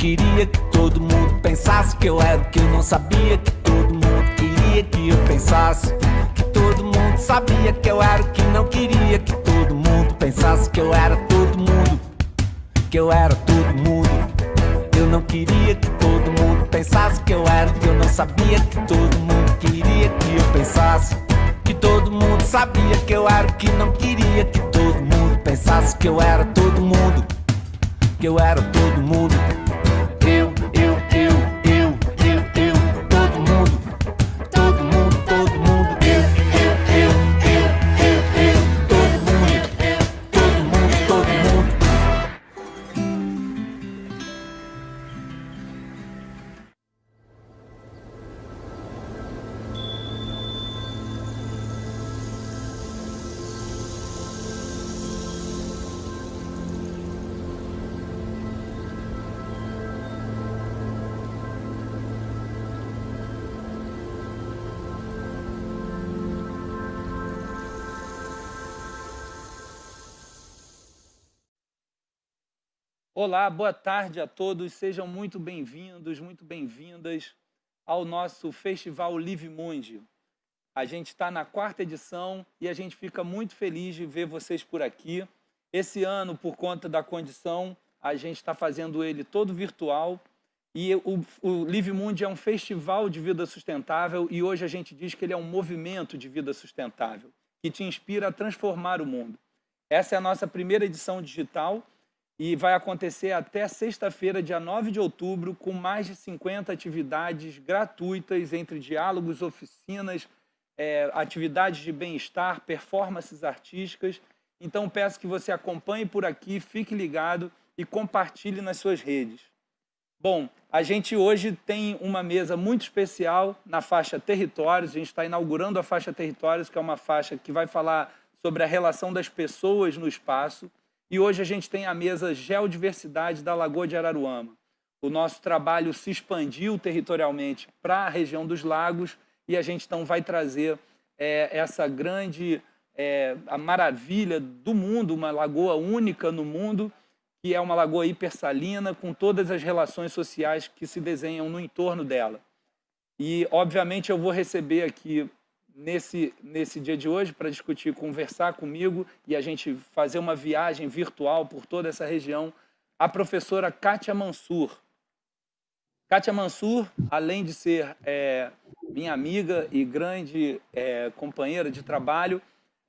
queria que todo mundo pensasse que eu era o que eu não sabia, que todo mundo queria que eu pensasse, que todo mundo sabia que eu era o que não queria, que todo mundo pensasse que eu era todo mundo, que eu era todo mundo. Eu não queria que todo mundo pensasse que eu era o que eu não sabia, que todo mundo queria que eu pensasse, que todo mundo sabia que eu era o que não queria, que todo mundo pensasse que eu era todo mundo, que eu era todo mundo. Eu, todo mundo, todo mundo, todo mundo. Todo mundo, todo mundo, todo mundo. Olá, boa tarde a todos, sejam muito bem-vindos, muito bem-vindas ao nosso Festival Live Mundi. A gente está na 4ª edição e a gente fica muito feliz de ver vocês por aqui. Esse ano, por conta da condição, a gente está fazendo ele todo virtual e o Live Mundi é um festival de vida sustentável e hoje a gente diz que ele é um movimento de vida sustentável que te inspira a transformar o mundo. Essa é a nossa primeira edição digital e vai acontecer até sexta-feira, dia 9 de outubro, com mais de 50 atividades gratuitas, entre diálogos, oficinas, atividades de bem-estar, performances artísticas. Então, peço que você acompanhe por aqui, fique ligado e compartilhe nas suas redes. Bom, a gente hoje tem uma mesa muito especial na faixa Territórios. A gente está inaugurando a faixa Territórios, que é uma faixa que vai falar sobre a relação das pessoas no espaço. E hoje a gente tem a mesa Geodiversidade da Lagoa de Araruama. O nosso trabalho se expandiu territorialmente para a região dos lagos e a gente então vai trazer essa grande a maravilha do mundo, uma lagoa única no mundo, que é uma lagoa hipersalina, com todas as relações sociais que se desenham no entorno dela. E, obviamente, eu vou receber aqui nesse dia de hoje para discutir, conversar comigo e a gente fazer uma viagem virtual por toda essa região, a professora Kátia Mansur. Kátia Mansur, além de ser minha amiga e grande companheira de trabalho,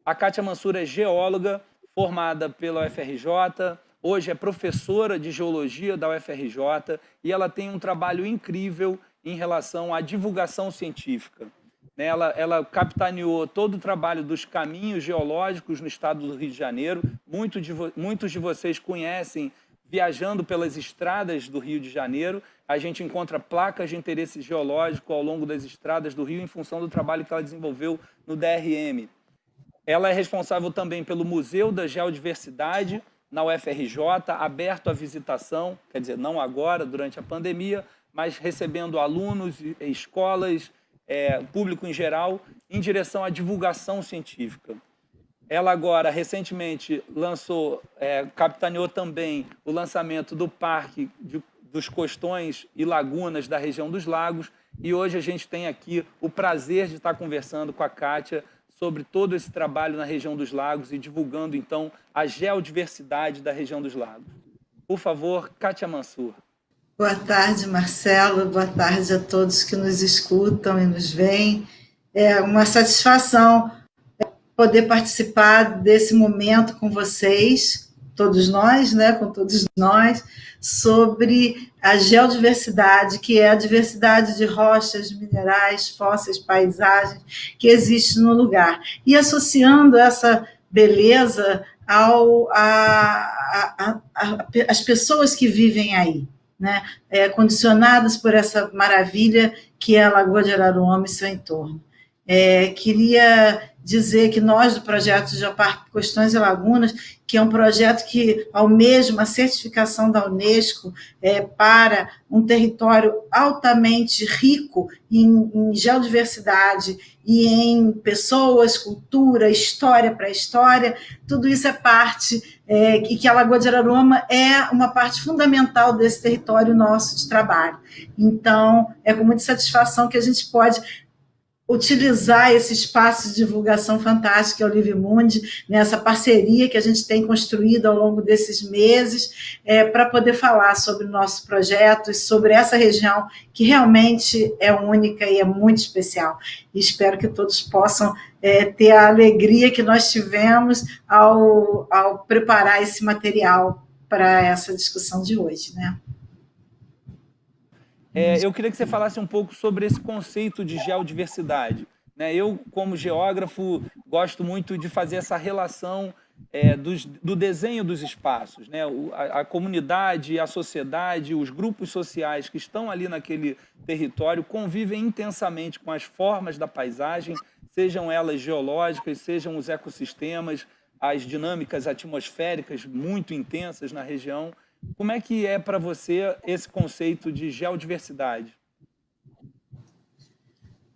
a Kátia Mansur é geóloga, formada pela UFRJ, hoje é professora de geologia da UFRJ e ela tem um trabalho incrível em relação à divulgação científica. Ela capitaneou todo o trabalho dos caminhos geológicos no estado do Rio de Janeiro. Muitos de vocês conhecem, viajando pelas estradas do Rio de Janeiro, a gente encontra placas de interesse geológico ao longo das estradas do Rio em função do trabalho que ela desenvolveu no DRM. Ela é responsável também pelo Museu da Geodiversidade na UFRJ, aberto à visitação, quer dizer, não agora, durante a pandemia, mas recebendo alunos, escolas, público em geral, em direção à divulgação científica. Ela agora, recentemente, capitaneou também o lançamento do Parque dos Costões e Lagunas da região dos Lagos, e hoje a gente tem aqui o prazer de estar conversando com a Kátia sobre todo esse trabalho na região dos lagos e divulgando, então, a geodiversidade da região dos lagos. Por favor, Kátia Mansur. Boa tarde, Marcelo. Boa tarde a todos que nos escutam e nos veem. É uma satisfação poder participar desse momento com vocês, todos nós, com todos nós, sobre a geodiversidade, que é a diversidade de rochas, minerais, fósseis, paisagens que existe no lugar. E associando essa beleza às pessoas que vivem aí, condicionadas por essa maravilha que é a Lagoa de Araruama e seu entorno. Queria dizer que nós, do projeto Geoparque Costões e Lagunas, que é um projeto que almeja uma certificação da Unesco para um território altamente rico em geodiversidade e em pessoas, cultura, história para história, tudo isso é parte, e que a Lagoa de Araruama é uma parte fundamental desse território nosso de trabalho. Então, é com muita satisfação que a gente pode utilizar esse espaço de divulgação fantástico que é o Livemundi, nessa parceria que a gente tem construído ao longo desses meses, para poder falar sobre o nosso projeto e sobre essa região que realmente é única e é muito especial. E espero que todos possam ter a alegria que nós tivemos ao preparar esse material para essa discussão de hoje, né? Eu queria que você falasse um pouco sobre esse conceito de geodiversidade. Eu, como geógrafo, gosto muito de fazer essa relação do desenho dos espaços. A comunidade, a sociedade, os grupos sociais que estão ali naquele território convivem intensamente com as formas da paisagem, sejam elas geológicas, sejam os ecossistemas, as dinâmicas atmosféricas muito intensas na região. Como é que é para você esse conceito de geodiversidade?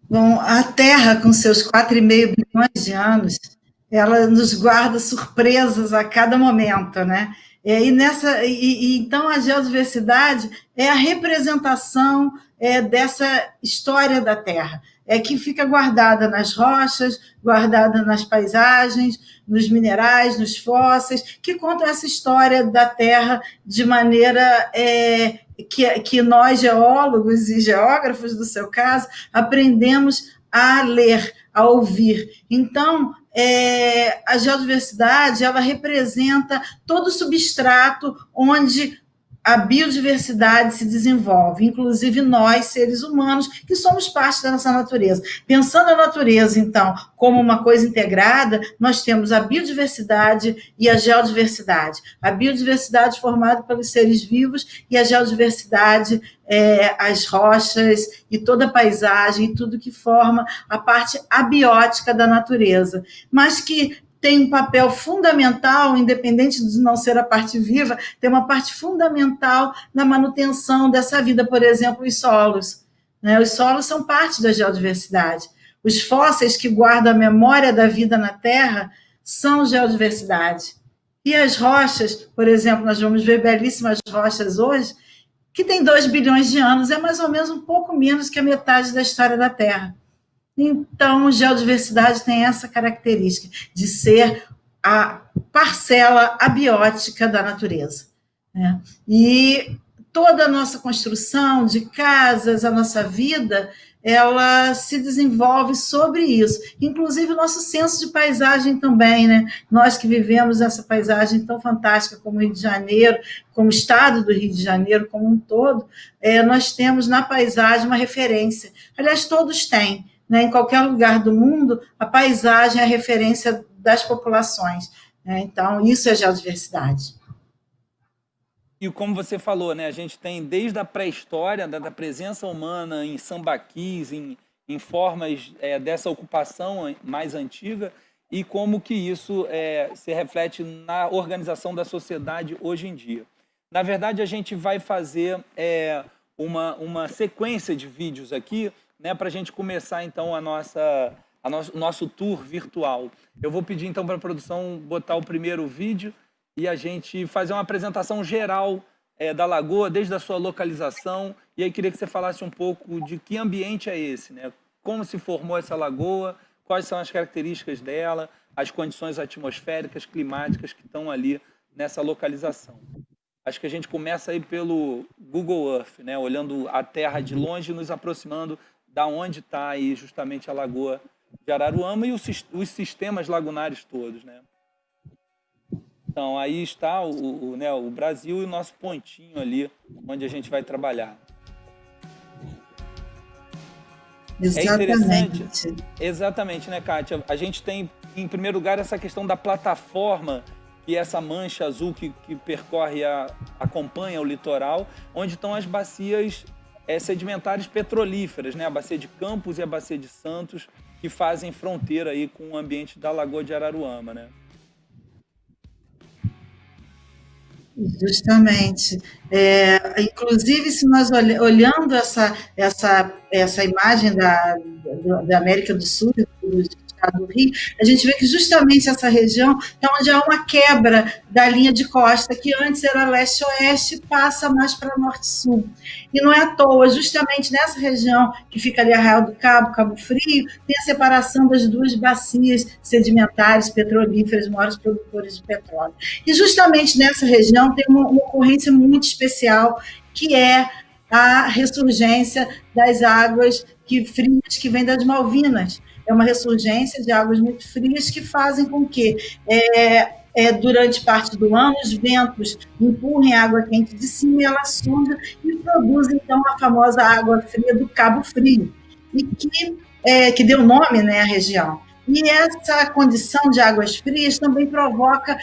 Bom, a Terra, com seus 4,5 bilhões de anos, ela nos guarda surpresas a cada momento, né? Então, a geodiversidade é a representação dessa história da Terra, que fica guardada nas rochas, guardada nas paisagens, nos minerais, nos fósseis, que contam essa história da Terra de maneira que nós, geólogos e geógrafos, do seu caso, aprendemos a ler, a ouvir. Então, a geodiversidade, ela representa todo o substrato onde a biodiversidade se desenvolve, inclusive nós, seres humanos, que somos parte da nossa natureza. Pensando a natureza, então, como uma coisa integrada, nós temos a biodiversidade e a geodiversidade. A biodiversidade formada pelos seres vivos e a geodiversidade, as rochas e toda a paisagem e tudo que forma a parte abiótica da natureza, mas que tem um papel fundamental, independente de não ser a parte viva, tem uma parte fundamental na manutenção dessa vida, por exemplo, os solos. Os solos são parte da geodiversidade. Os fósseis que guardam a memória da vida na Terra são geodiversidade. E as rochas, por exemplo, nós vamos ver belíssimas rochas hoje, que têm 2 bilhões de anos, é mais ou menos um pouco menos que a metade da história da Terra. Então, geodiversidade tem essa característica de ser a parcela abiótica da natureza. E toda a nossa construção de casas, a nossa vida, ela se desenvolve sobre isso. Inclusive o nosso senso de paisagem também, né? Nós que vivemos essa paisagem tão fantástica como o Rio de Janeiro, como o estado do Rio de Janeiro como um todo, nós temos na paisagem uma referência. Aliás, todos têm. Em qualquer lugar do mundo, a paisagem é a referência das populações. Então, isso é geodiversidade. E como você falou, a gente tem desde a pré-história, da presença humana em sambaquis, em formas dessa ocupação mais antiga, e como que isso se reflete na organização da sociedade hoje em dia. Na verdade, a gente vai fazer uma sequência de vídeos aqui, para a gente começar, então, o nosso tour virtual. Eu vou pedir, então, para a produção botar o primeiro vídeo e a gente fazer uma apresentação geral da Lagoa, desde a sua localização. E aí queria que você falasse um pouco de que ambiente é esse, como se formou essa lagoa, quais são as características dela, as condições atmosféricas, climáticas que estão ali nessa localização. Acho que a gente começa aí pelo Google Earth, olhando a Terra de longe e nos aproximando da onde está aí justamente a Lagoa de Araruama e os sistemas lagunares todos. Então, aí está o Brasil e o nosso pontinho ali, onde a gente vai trabalhar. Exatamente. Exatamente, Kátia? A gente tem, em primeiro lugar, essa questão da plataforma, que é essa mancha azul que percorre, acompanha o litoral, onde estão as bacias sedimentares petrolíferas, a Bacia de Campos e a Bacia de Santos, que fazem fronteira aí com o ambiente da Lagoa de Araruama, né? Justamente. Inclusive, se nós olhando essa imagem da América do Sul, do estado do Rio, a gente vê que justamente essa região é onde há uma quebra da linha de costa, que antes era leste-oeste, passa mais para norte-sul. E não é à toa, justamente nessa região que fica ali Arraial do Cabo, Cabo Frio, tem a separação das duas bacias sedimentares petrolíferas, maiores produtores de petróleo. E justamente nessa região tem uma ocorrência muito especial, que é a ressurgência das águas frias que vêm das Malvinas. É uma ressurgência de águas muito frias que fazem com que, durante parte do ano, os ventos empurrem a água quente de cima e ela surge e produz, então, a famosa água fria do Cabo Frio, e que deu nome, né, à região. E essa condição de águas frias também provoca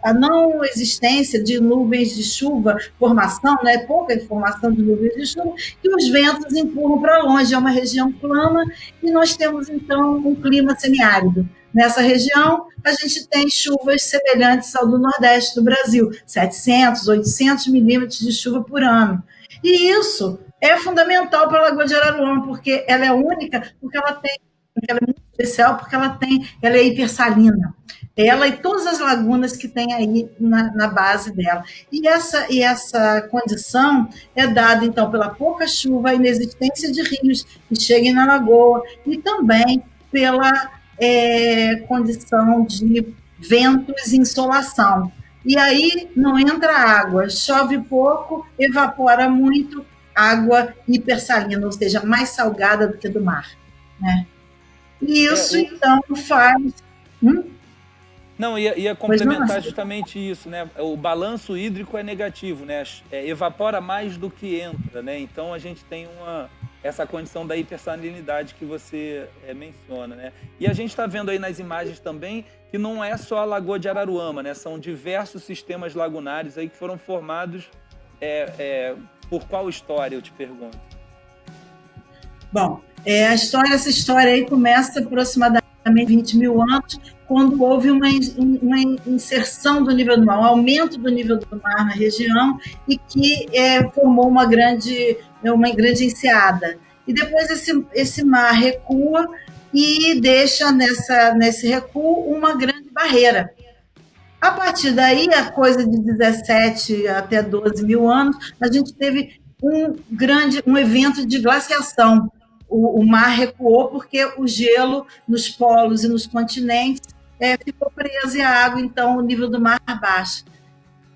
a não existência de nuvens de chuva, formação, né, pouca formação de nuvens de chuva, que os ventos empurram para longe. É uma região plana e nós temos, então, um clima semiárido. Nessa região, a gente tem chuvas semelhantes ao do Nordeste do Brasil, 700, 800 milímetros de chuva por ano. E isso é fundamental para a Lagoa de Araruama, porque ela é única, porque ela é muito especial, porque ela é hipersalina. Ela e todas as lagunas que tem aí na base dela. E essa condição é dada, então, pela pouca chuva, a inexistência de rios que cheguem na lagoa, e também pela condição de ventos e insolação. E aí não entra água, chove pouco, evapora muito, água hipersalina, ou seja, mais salgada do que do mar, né? E isso, então, faz... Não, ia complementar justamente isso, né? O balanço hídrico é negativo, né? Evapora mais do que entra, né? Então, a gente tem essa condição da hipersalinidade que você menciona, né? E a gente está vendo aí nas imagens também que não é só a Lagoa de Araruama, né? São diversos sistemas lagunares aí que foram formados por qual história, eu te pergunto? Bom, essa história aí começa aproximadamente 20 mil anos, quando houve uma inserção do nível do mar, um aumento do nível do mar na região, e que formou uma grande enseada. E depois esse mar recua e deixa nesse recuo uma grande barreira. A partir daí, a coisa de 17 até 12 mil anos, a gente teve um evento de glaciação. O mar recuou porque o gelo nos polos e nos continentes ficou preso e a água, então, o nível do mar baixa.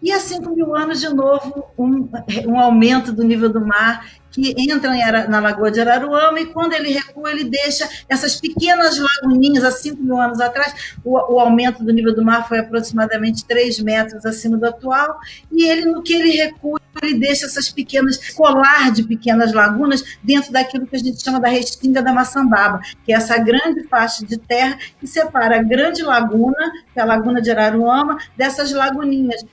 E há 5 mil anos, de novo, um aumento do nível do mar que entra na Lagoa de Araruama, e quando ele recua, ele deixa essas pequenas laguninhas. Há 5 mil anos atrás, o aumento do nível do mar foi aproximadamente 3 metros acima do atual, e no que ele recua, ele deixa essas pequenas, colar de pequenas lagunas dentro daquilo que a gente chama da restinga da Maçambaba, que é essa grande faixa de terra que separa a grande laguna, que é a Laguna de Araruama, dessas laguninhas,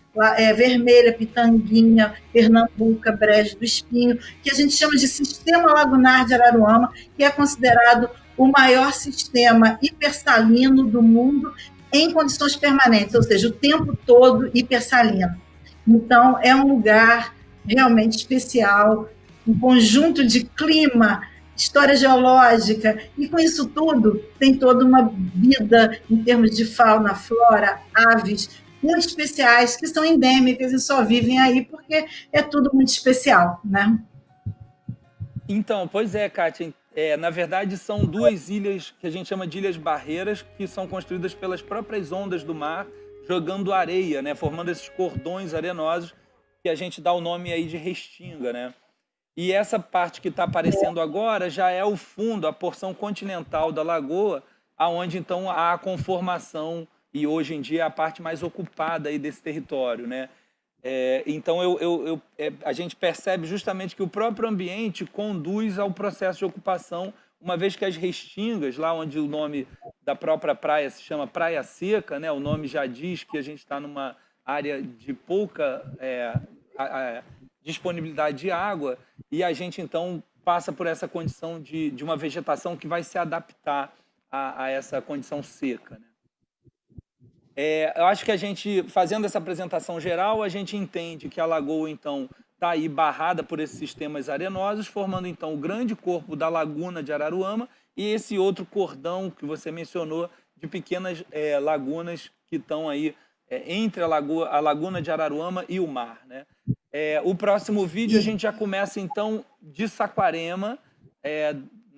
Vermelha, Pitanguinha, Pernambuca, Brejo do Espinho, que a gente chama de Sistema Lagunar de Araruama, que é considerado o maior sistema hipersalino do mundo em condições permanentes, ou seja, o tempo todo hipersalino. Então, é um lugar realmente especial, um conjunto de clima, história geológica, e com isso tudo tem toda uma vida em termos de fauna, flora, aves muito especiais, que são endêmicas e só vivem aí porque é tudo muito especial, né? Então, pois é, Kátia. Na verdade, são duas ilhas que a gente chama de ilhas barreiras, que são construídas pelas próprias ondas do mar, jogando areia, né? Formando esses cordões arenosos, que a gente dá o nome aí de restinga, né? E essa parte que está aparecendo agora já é o fundo, a porção continental da lagoa, aonde então há a conformação, e hoje em dia é a parte mais ocupada aí desse território, né? Então a gente percebe justamente que o próprio ambiente conduz ao processo de ocupação, uma vez que as restingas, lá onde o nome da própria praia se chama Praia Seca, né? O nome já diz que a gente está numa área de pouca disponibilidade de água, e a gente então passa por essa condição de uma vegetação que vai se adaptar a essa condição seca, né? Eu acho que a gente, fazendo essa apresentação geral, a gente entende que a lagoa, então, está aí barrada por esses sistemas arenosos, formando, então, o grande corpo da Laguna de Araruama e esse outro cordão que você mencionou de pequenas lagunas que estão aí entre a Laguna de Araruama e o mar, né? O próximo vídeo a gente já começa, então, de Saquarema,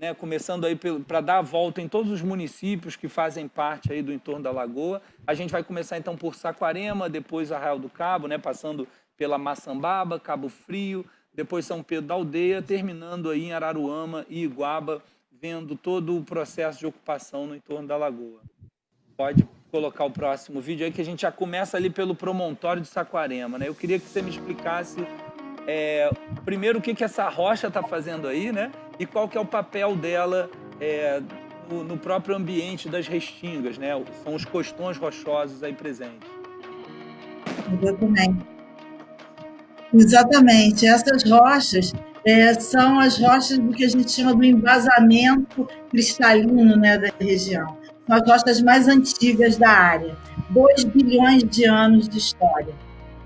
né, começando aí para dar a volta em todos os municípios que fazem parte aí do entorno da lagoa. A gente vai começar então por Saquarema, depois Arraial do Cabo, né, passando pela Maçambaba, Cabo Frio, depois São Pedro da Aldeia, terminando aí em Araruama e Iguaba, vendo todo o processo de ocupação no entorno da lagoa. Pode colocar o próximo vídeo aí, que a gente já começa ali pelo promontório de Saquarema, né? Eu queria que você me explicasse primeiro o que essa rocha está fazendo aí, né? E qual que é o papel dela no próprio ambiente das restingas, né? São os costões rochosos aí presentes. Exatamente. Exatamente. Essas rochas são as rochas do que a gente chama do embasamento cristalino, né, da região. São as rochas mais antigas da área. 2 bilhões de anos de história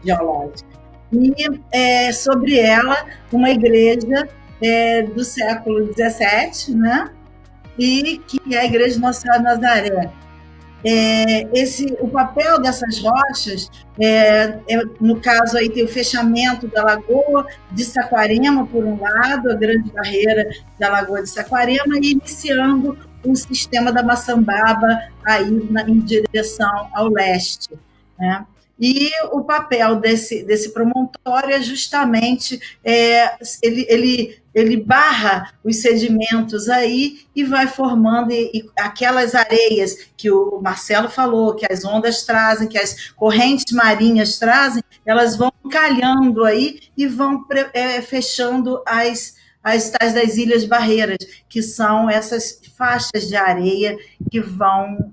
geológica. E sobre ela, uma igreja do século XVII, né? E que é a Igreja de Nossa Senhora de Nazaré. O papel dessas rochas, no caso aí tem o fechamento da Lagoa de Saquarema, por um lado, a grande barreira da Lagoa de Saquarema, e iniciando o sistema da Maçambaba aí em direção ao leste, né? E o papel desse promontório é justamente ele barra os sedimentos aí e vai formando aquelas areias que o Marcelo falou, que as ondas trazem, que as correntes marinhas trazem, elas vão calhando aí e vão fechando as tais das Ilhas Barreiras, que são essas faixas de areia que vão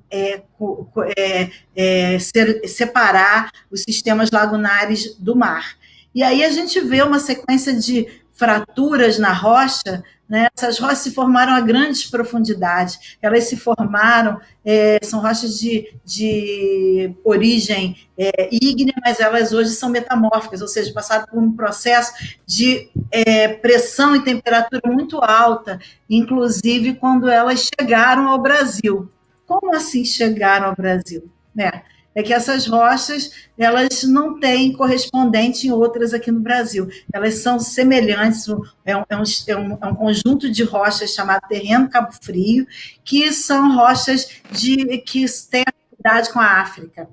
separar os sistemas lagunares do mar. E aí a gente vê uma sequência de fraturas na rocha, né? Essas rochas se formaram a grandes profundidades, elas se formaram, são rochas de origem ígnea, mas elas hoje são metamórficas, ou seja, passaram por um processo de pressão e temperatura muito alta, inclusive quando elas chegaram ao Brasil. Como assim chegaram ao Brasil? É que essas rochas, elas não têm correspondente em outras aqui no Brasil. Elas são semelhantes, é um conjunto de rochas chamado Terreno Cabo Frio, que são rochas que têm afinidade com a África.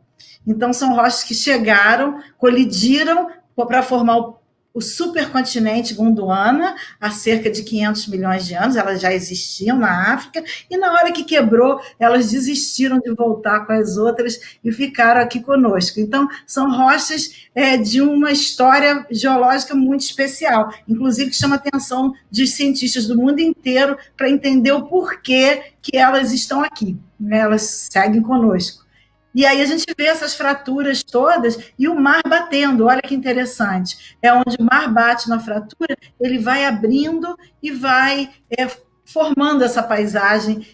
Então, são rochas que chegaram, colidiram para formar o supercontinente Gondwana, há cerca de 500 milhões de anos, elas já existiam na África, e na hora que quebrou, elas desistiram de voltar com as outras e ficaram aqui conosco. Então, são rochas de uma história geológica muito especial, inclusive que chama a atenção de cientistas do mundo inteiro para entender o porquê que elas estão aqui, né? Elas seguem conosco. E aí a gente vê essas fraturas todas e o mar batendo, olha que interessante. É onde o mar bate na fratura, ele vai abrindo e vai formando essa paisagem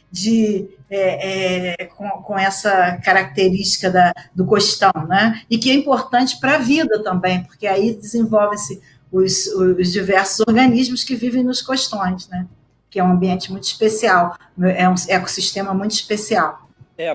com essa característica do costão, né? E que é importante para a vida também, porque aí desenvolvem-se os diversos organismos que vivem nos costões, né? Que é um ambiente muito especial, é um ecossistema muito especial.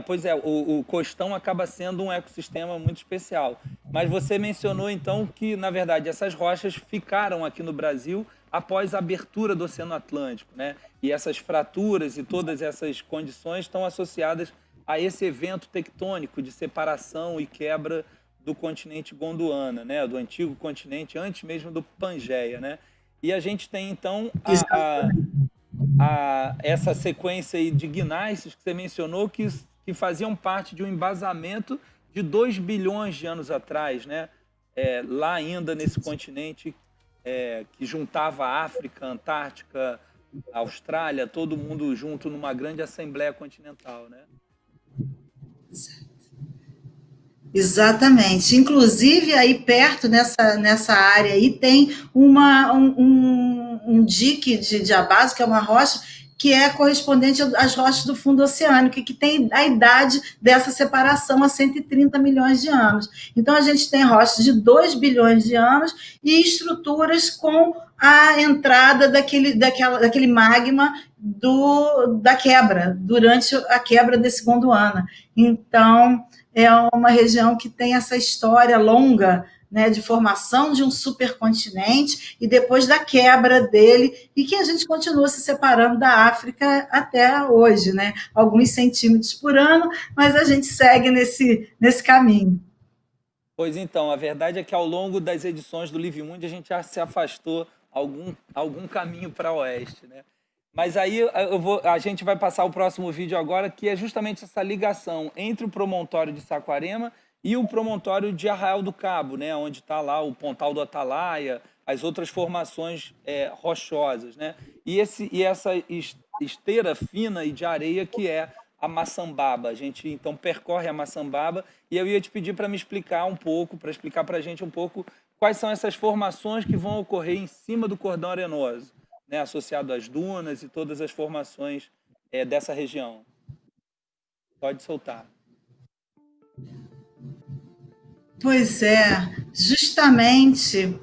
Pois é, o costão acaba sendo um ecossistema muito especial. Mas você mencionou, então, que, na verdade, essas rochas ficaram aqui no Brasil após a abertura do Oceano Atlântico, né? E essas fraturas e todas essas condições estão associadas a esse evento tectônico de separação e quebra do continente Gondwana, né? Do antigo continente, antes mesmo do Pangeia, né? E a gente tem, então, essa sequência aí de gnáceos que você mencionou, que faziam parte de um embasamento de 2 bilhões de anos atrás, né? Lá ainda nesse continente que juntava a África, a Antártica, a Austrália, todo mundo junto numa grande assembleia continental, né? Exatamente. Inclusive, aí perto, nessa área aí, tem um um dique de diabaso, que é uma rocha, que é correspondente às rochas do fundo oceânico, e que tem a idade dessa separação há 130 milhões de anos. Então, a gente tem rochas de 2 bilhões de anos e estruturas com a entrada daquele magma da quebra, durante a quebra desse Gondwana. Então, é uma região que tem essa história longa, né, de formação de um supercontinente e depois da quebra dele, e que a gente continua se separando da África até hoje, né? Alguns centímetros por ano, mas a gente segue nesse caminho. Pois então, a verdade é que ao longo das edições do Livre Mundo a gente já se afastou algum caminho para oeste, né? Mas aí a gente vai passar o próximo vídeo agora, que é justamente essa ligação entre o promontório de Saquarema e o promontório de Arraial do Cabo, né, onde está lá o Pontal do Atalaia, as outras formações rochosas, né? E essa esteira fina e de areia que é a Maçambaba. A gente então percorre a Maçambaba, e eu ia te pedir para me explicar um pouco, para explicar para a gente um pouco quais são essas formações que vão ocorrer em cima do cordão arenoso, né, associado às dunas e todas as formações dessa região. Pode soltar. Pois é, justamente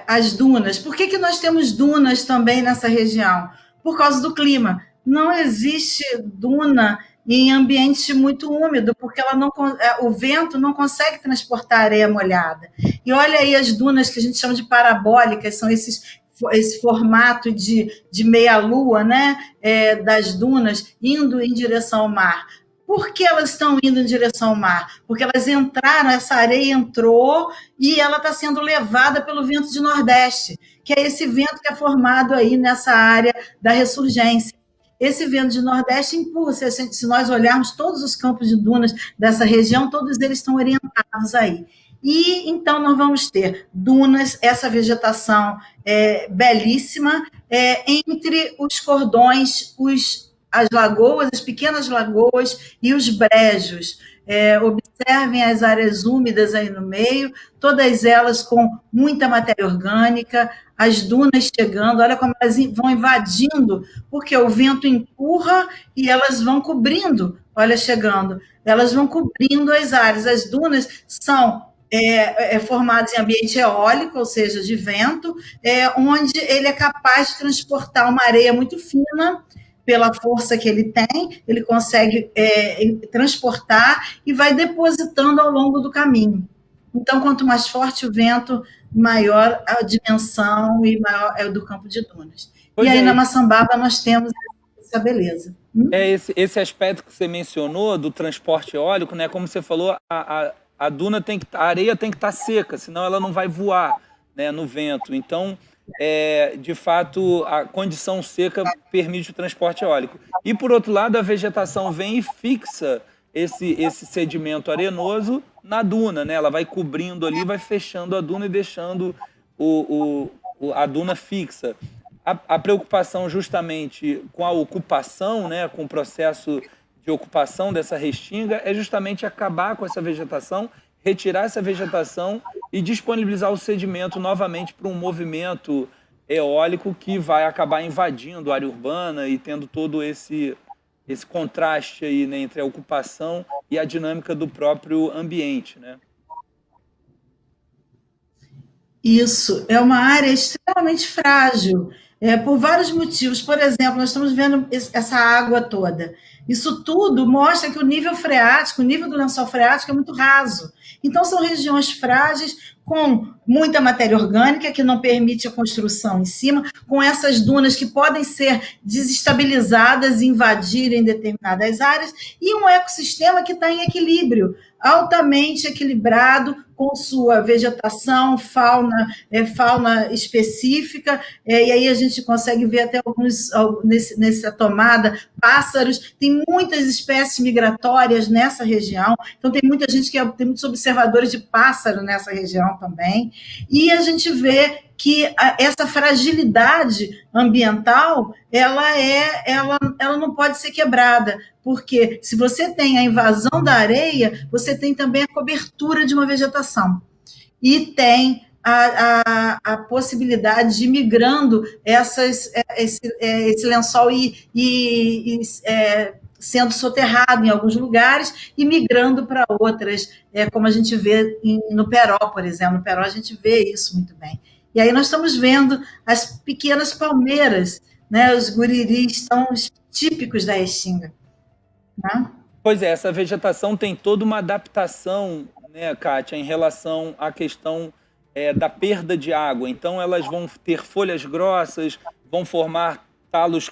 as dunas. Por que nós temos dunas também nessa região? Por causa do clima. Não existe duna em ambiente muito úmido, porque o vento não consegue transportar areia molhada. E olha aí as dunas que a gente chama de parabólicas, são esse formato de meia-lua, né, das dunas indo em direção ao mar. Por que elas estão indo em direção ao mar? Porque elas entraram, essa areia entrou e ela está sendo levada pelo vento de Nordeste, que é esse vento que é formado aí nessa área da ressurgência. Esse vento de Nordeste empurra, se nós olharmos todos os campos de dunas dessa região, todos eles estão orientados aí. E então nós vamos ter dunas, essa vegetação belíssima, entre os cordões, as lagoas, as pequenas lagoas e os brejos. Observem as áreas úmidas aí no meio, todas elas com muita matéria orgânica, as dunas chegando, olha como elas vão invadindo, porque o vento empurra e elas vão cobrindo, olha, chegando, elas vão cobrindo as áreas. As dunas são formadas em ambiente eólico, ou seja, de vento, onde ele é capaz de transportar uma areia muito fina. Pela força que ele tem, ele consegue transportar e vai depositando ao longo do caminho. Então, quanto mais forte o vento, maior a dimensão e maior é o do campo de dunas. Pois e aí, na Maçambaba, nós temos essa beleza. Esse aspecto que você mencionou do transporte eólico, né? Como você falou, a areia tem que estar seca, senão ela não vai voar, né, no vento. Então, de fato, a condição seca permite o transporte eólico. E, por outro lado, a vegetação vem e fixa esse sedimento arenoso na duna, né? Ela vai cobrindo ali, vai fechando a duna e deixando a duna fixa. A preocupação justamente com a ocupação, né, com o processo de ocupação dessa restinga, é justamente acabar com essa vegetação, retirar essa vegetação e disponibilizar o sedimento novamente para um movimento eólico que vai acabar invadindo a área urbana e tendo todo esse contraste aí, né, entre a ocupação e a dinâmica do próprio ambiente, né? Isso, é uma área extremamente frágil, por vários motivos. Por exemplo, nós estamos vendo essa água toda. Isso tudo mostra que o nível freático, o nível do lençol freático é muito raso. Então, são regiões frágeis, com muita matéria orgânica, que não permite a construção em cima, com essas dunas que podem ser desestabilizadas e invadirem determinadas áreas, e um ecossistema que está em equilíbrio, altamente equilibrado, com sua vegetação, fauna específica, e aí a gente consegue ver até alguns, nessa tomada, pássaros, tem muitas espécies migratórias nessa região, então tem muita gente tem muitos observadores de pássaro nessa região também, e a gente vê que essa fragilidade ambiental, ela não pode ser quebrada, porque se você tem a invasão da areia, você tem também a cobertura de uma vegetação, e tem a possibilidade de ir migrando esse lençol sendo soterrado em alguns lugares e migrando para outras, como a gente vê no Peró, por exemplo. No Peró a gente vê isso muito bem. E aí nós estamos vendo as pequenas palmeiras, né, os guriris tão típicos da Restinga, né? Pois é, essa vegetação tem toda uma adaptação, né, Kátia, em relação à questão da perda de água. Então, elas vão ter folhas grossas, vão formar talos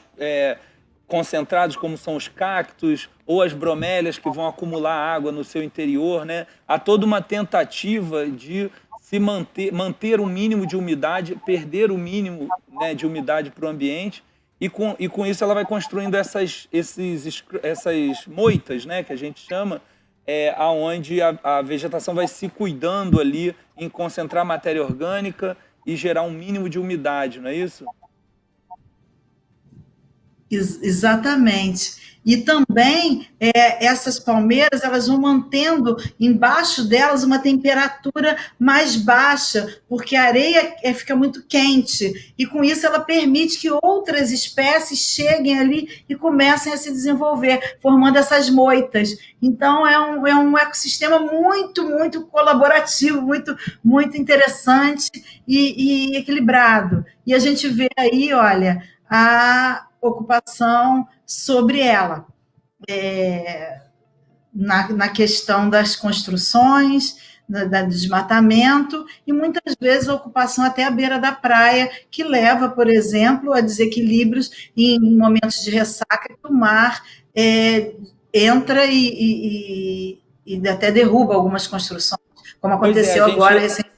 concentrados, como são os cactos, ou as bromélias, que vão acumular água no seu interior, né? Há toda uma tentativa de se manter o mínimo de umidade, perder o mínimo, né, de umidade para o ambiente, e com isso ela vai construindo essas moitas, né, que a gente chama, aonde a vegetação vai se cuidando ali em concentrar matéria orgânica e gerar um mínimo de umidade, não é isso? Exatamente. E também essas palmeiras, elas vão mantendo embaixo delas uma temperatura mais baixa, porque a areia fica muito quente, e com isso ela permite que outras espécies cheguem ali e comecem a se desenvolver, formando essas moitas. Então é um ecossistema muito, muito colaborativo, muito, muito interessante e equilibrado. E a gente vê aí, olha, a ocupação sobre ela, na questão das construções, do desmatamento, e muitas vezes a ocupação até à beira da praia, que leva, por exemplo, a desequilíbrios em momentos de ressaca, que o mar entra e até derruba algumas construções, como aconteceu agora recentemente.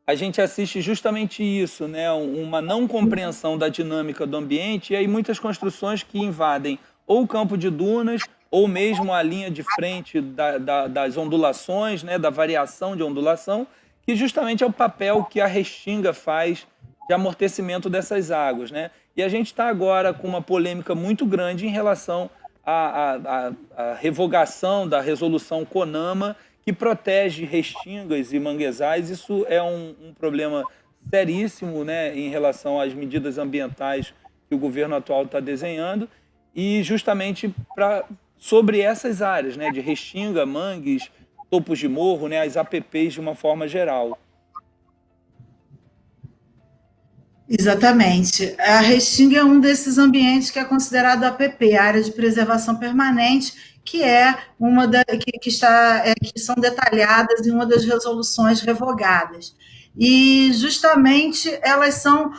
A gente assiste justamente isso, né? Uma não compreensão da dinâmica do ambiente, e aí muitas construções que invadem ou o campo de dunas, ou mesmo a linha de frente das ondulações, né? Da variação de ondulação, que justamente é o papel que a Restinga faz de amortecimento dessas águas, né? E a gente está agora com uma polêmica muito grande em relação à revogação da resolução CONAMA, que protege restingas e manguezais. Isso é um problema seríssimo, né, em relação às medidas ambientais que o governo atual está desenhando, e justamente sobre essas áreas, né, de restinga, mangues, topos de morro, né, as APPs de uma forma geral. Exatamente. A Restinga é um desses ambientes que é considerado APP, Área de Preservação Permanente, que é que são detalhadas em uma das resoluções revogadas. E justamente elas são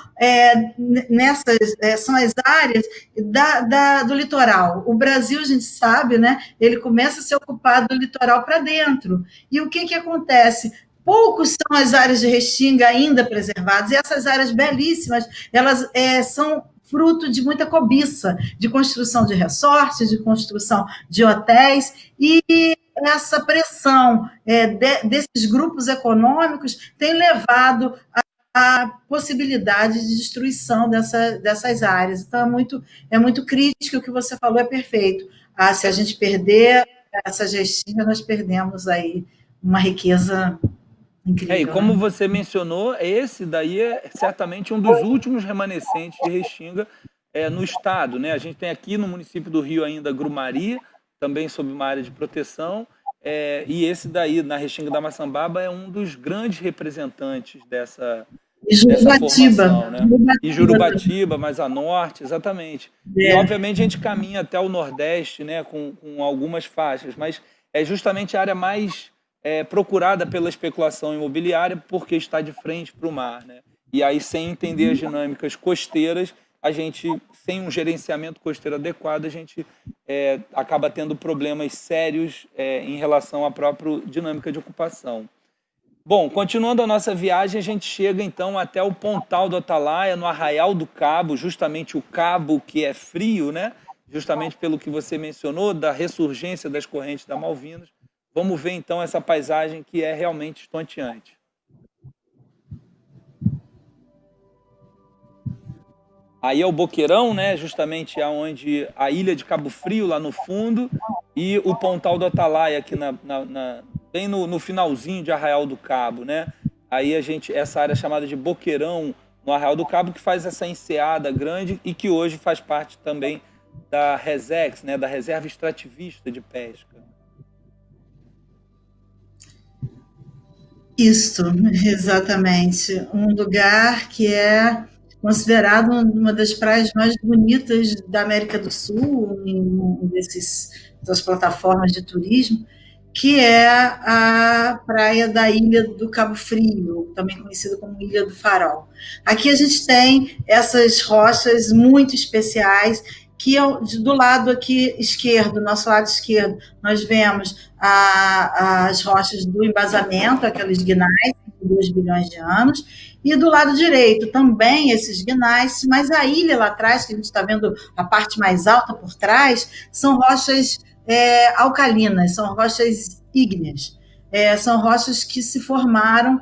são as áreas do litoral. O Brasil, a gente sabe, né, ele começa a ser ocupado do litoral para dentro. E o que acontece? Poucos são as áreas de Restinga ainda preservadas, e essas áreas belíssimas, elas são fruto de muita cobiça, de construção de resorts, de construção de hotéis, e essa pressão desses grupos econômicos tem levado à possibilidade de destruição dessas áreas. Então, é muito crítico, o que você falou é perfeito. Se a gente perder essas Restingas, nós perdemos aí uma riqueza incrível. E como você mencionou, esse daí é certamente um dos últimos remanescentes de Restinga no estado, né? A gente tem aqui no município do Rio ainda Grumari, também sob uma área de proteção, e esse daí, na Restinga da Maçambaba, é um dos grandes representantes dessa formação, né? E Jurubatiba, mais a norte, exatamente. E, obviamente, a gente caminha até o Nordeste, né, com algumas faixas, mas é justamente a área mais procurada pela especulação imobiliária, porque está de frente para o mar, né? E aí, sem entender as dinâmicas costeiras, a gente, sem um gerenciamento costeiro adequado, a gente acaba tendo problemas sérios em relação à própria dinâmica de ocupação. Bom, continuando a nossa viagem, a gente chega então até o Pontal do Atalaia, no Arraial do Cabo, justamente o cabo que é frio, né? Justamente pelo que você mencionou, da ressurgência das correntes da Malvinas. Vamos ver, então, essa paisagem que é realmente estonteante. Aí é o Boqueirão, né? Justamente onde a ilha de Cabo Frio, lá no fundo, e o Pontal do Atalaia, aqui bem no finalzinho de Arraial do Cabo, né? aí essa área chamada de Boqueirão, no Arraial do Cabo, que faz essa enseada grande e que hoje faz parte também da RESEX, né, da Reserva Extrativista de Pesca. Isso, exatamente. Um lugar que é considerado uma das praias mais bonitas da América do Sul, das plataformas de turismo, que é a praia da Ilha do Cabo Frio, também conhecida como Ilha do Farol. Aqui a gente tem essas rochas muito especiais, que do lado aqui esquerdo, nosso lado esquerdo, nós vemos as rochas do embasamento, aqueles guinais, de 2 bilhões de anos, e do lado direito também esses guinais, mas a ilha lá atrás, que a gente está vendo a parte mais alta por trás, são rochas alcalinas, são rochas ígneas, são rochas que se formaram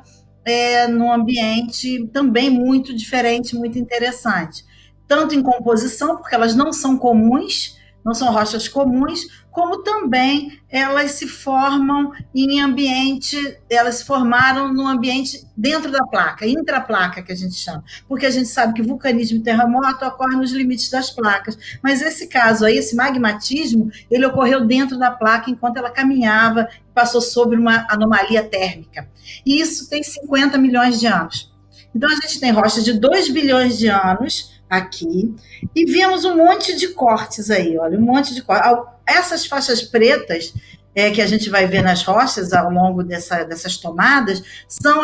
num ambiente também muito diferente, muito interessante, tanto em composição, porque elas não são comuns, não são rochas comuns, como também elas se formam em ambiente, elas se formaram num ambiente dentro da placa, intraplaca que a gente chama, porque a gente sabe que vulcanismo e terremoto ocorrem nos limites das placas, mas esse caso aí, esse magmatismo, ele ocorreu dentro da placa enquanto ela caminhava, passou sobre uma anomalia térmica, e isso tem 50 milhões de anos. Então a gente tem rochas de 2 bilhões de anos aqui, e vemos um monte de cortes aí, olha, um monte de cortes. Essas faixas pretas que a gente vai ver nas rochas ao longo dessas tomadas, são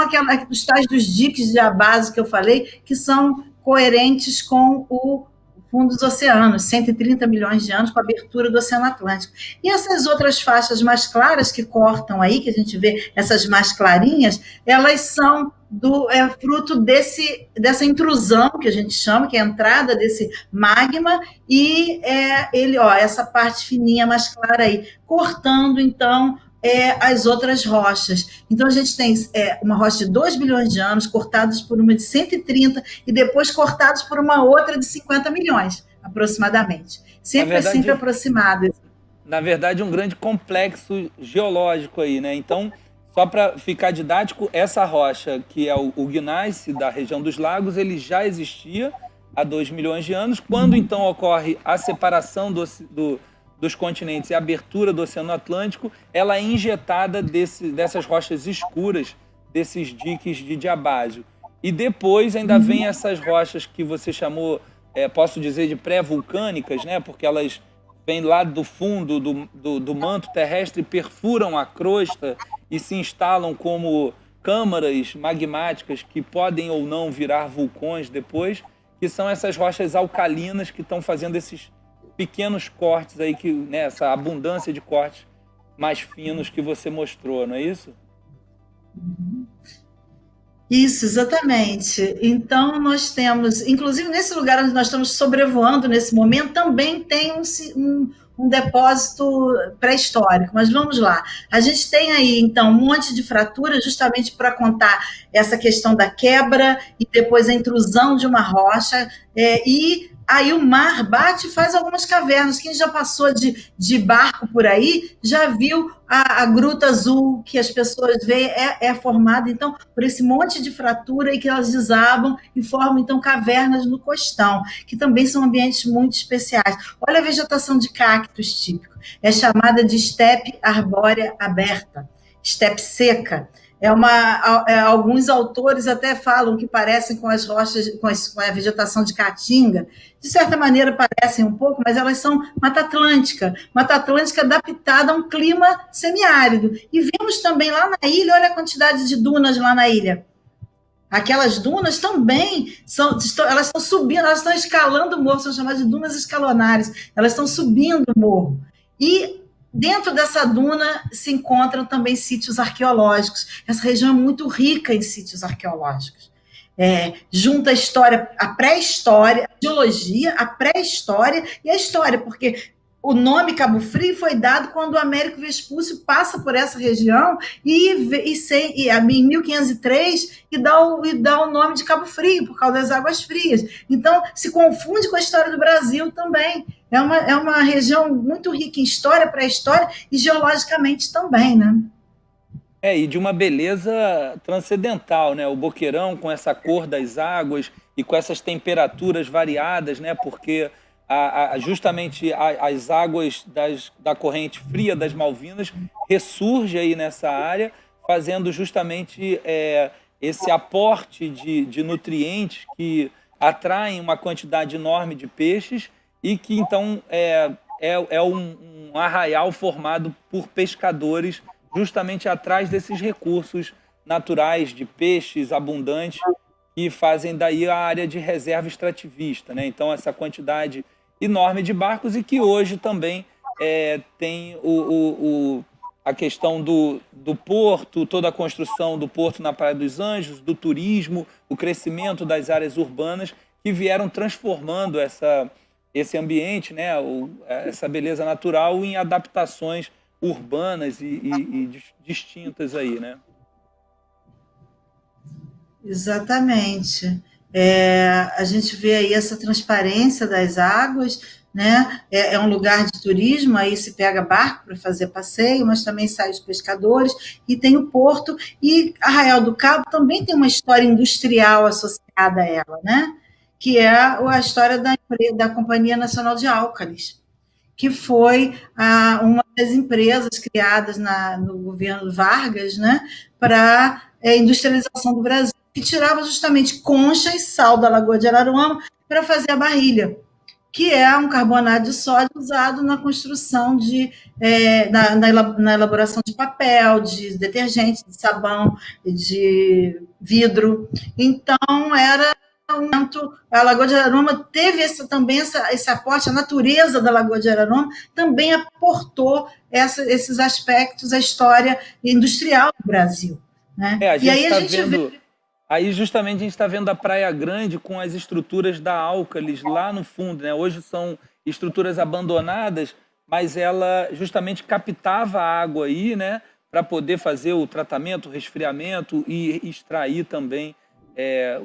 os tais dos diques de base que eu falei, que são coerentes com o fundo dos oceanos, 130 milhões de anos com a abertura do Oceano Atlântico. E essas outras faixas mais claras que cortam aí, que a gente vê essas mais clarinhas, elas são fruto dessa intrusão que a gente chama, que é a entrada desse magma, e essa parte fininha mais clara aí, cortando, então, as outras rochas. Então, a gente tem uma rocha de 2 bilhões de anos, cortados por uma de 130, e depois cortados por uma outra de 50 milhões, aproximadamente. Sempre aproximado. Na verdade, um grande complexo geológico aí, né? Então, só para ficar didático, essa rocha, que é o gneiss da região dos lagos, ele já existia há 2 milhões de anos. Quando, então, ocorre a separação dos continentes e a abertura do Oceano Atlântico, ela é injetada dessas rochas escuras, desses diques de diabásio. E depois ainda vem essas rochas que você chamou, posso dizer, de pré-vulcânicas, né? Porque elas vêm lá do fundo do manto terrestre, perfuram a crosta e se instalam como câmaras magmáticas que podem ou não virar vulcões depois, que são essas rochas alcalinas que estão fazendo esses pequenos cortes aí, né, essa abundância de cortes mais finos que você mostrou, não é isso? Isso, exatamente. Então, nós temos, inclusive nesse lugar onde nós estamos sobrevoando nesse momento, também tem um depósito pré-histórico, mas vamos lá. A gente tem aí, então, um monte de fraturas justamente para contar essa questão da quebra e depois a intrusão de uma rocha, e aí o mar bate e faz algumas cavernas. Quem já passou de barco por aí já viu a Gruta Azul, que as pessoas veem, é formada, então, por esse monte de fratura e que elas desabam e formam, então, cavernas no costão, que também são ambientes muito especiais. Olha a vegetação de cactos típico. É chamada de estepe arbórea aberta, estepe seca. Alguns autores até falam que parecem com as rochas, com a vegetação de caatinga. De certa maneira parecem um pouco, mas elas são Mata Atlântica adaptada a um clima semiárido. E vemos também lá na ilha, olha a quantidade de dunas lá na ilha. Aquelas dunas também elas estão subindo, elas estão escalando o morro, são chamadas de dunas escalonares, elas estão subindo o morro. E dentro dessa duna se encontram também sítios arqueológicos. Essa região é muito rica em sítios arqueológicos. Junta a história, a pré-história, a geologia, a pré-história e a história, porque o nome Cabo Frio foi dado quando o Américo Vespúcio passa por essa região em 1503 e dá o nome de Cabo Frio, por causa das águas frias. Então, se confunde com a história do Brasil também. É uma região muito rica em história, pré-história e geologicamente também, né? E de uma beleza transcendental, né? O Boqueirão com essa cor das águas e com essas temperaturas variadas, né? Porque justamente as águas da corrente fria das Malvinas ressurge aí nessa área, fazendo justamente esse aporte de nutrientes que atraem uma quantidade enorme de peixes e que então é um arraial formado por pescadores justamente atrás desses recursos naturais de peixes abundantes que fazem daí a área de reserva extrativista, né? Então, essa quantidade enorme de barcos e que hoje também tem a questão do porto, toda a construção do porto na Praia dos Anjos, do turismo, o crescimento das áreas urbanas que vieram transformando esse ambiente, né? Essa beleza natural em adaptações urbanas e distintas aí, né? Exatamente. A gente vê aí essa transparência das águas, né? É um lugar de turismo, aí se pega barco para fazer passeio, mas também saem os pescadores, e tem o porto, e Arraial do Cabo também tem uma história industrial associada a ela, né? Que é a história da Companhia Nacional de Álcalis, que foi uma das empresas criadas no governo Vargas, né, para a industrialização do Brasil, que tirava justamente concha e sal da Lagoa de Araruama para fazer a barrilha, que é um carbonato de sódio usado na construção na elaboração de papel, de detergente, de sabão, de vidro. Então, a Lagoa de Araruama teve também esse aporte, a natureza da Lagoa de Araruama também aportou esses aspectos à história industrial do Brasil. Né? E aí a gente vê... Aí justamente a gente está vendo a Praia Grande com as estruturas da Álcalis lá no fundo, né? Hoje são estruturas abandonadas, mas ela justamente captava a água aí, né? Para poder fazer o tratamento, o resfriamento e extrair também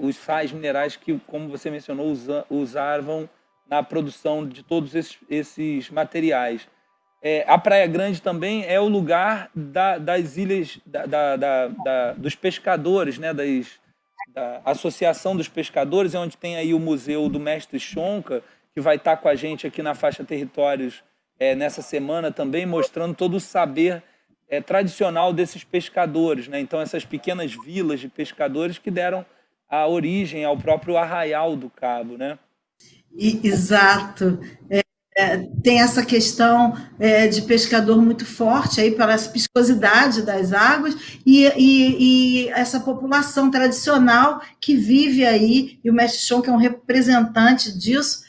os sais minerais que, como você mencionou, usavam na produção de todos esses materiais. A Praia Grande também é o lugar das ilhas, dos pescadores, né? Da Associação dos Pescadores, onde tem aí o Museu do Mestre Chonca, que vai estar com a gente aqui na Faixa Territórios nessa semana também, mostrando todo o saber tradicional desses pescadores, né? Então, essas pequenas vilas de pescadores que deram a origem ao próprio Arraial do Cabo, né? Exato. Tem essa questão de pescador muito forte aí pela essa viscosidade das águas e essa população tradicional que vive aí, e o mestre Chonca é um representante disso,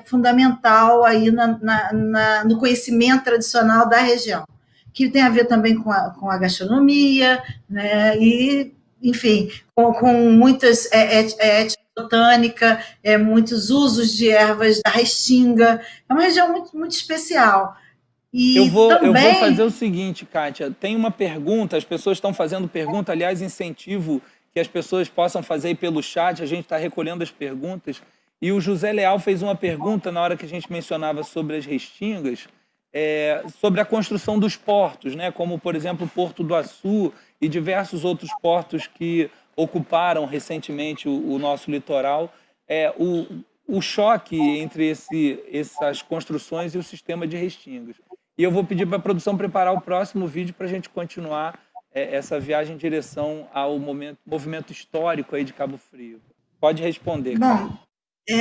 fundamental aí no conhecimento tradicional da região, que tem a ver também com a gastronomia, né, e, enfim, com muitas botânica, muitos usos de ervas da restinga. É uma região muito, muito especial. E eu vou fazer o seguinte, Kátia, tem uma pergunta, as pessoas estão fazendo pergunta, aliás, incentivo que as pessoas possam fazer aí pelo chat, a gente está recolhendo as perguntas, e o José Leal fez uma pergunta na hora que a gente mencionava sobre as restingas, sobre a construção dos portos, né? Como, por exemplo, o Porto do Açu e diversos outros portos que ocuparam recentemente o nosso litoral, o choque entre essas construções e o sistema de restingas. E eu vou pedir para a produção preparar o próximo vídeo para a gente continuar essa viagem em direção ao movimento histórico aí de Cabo Frio. Pode responder, Bom,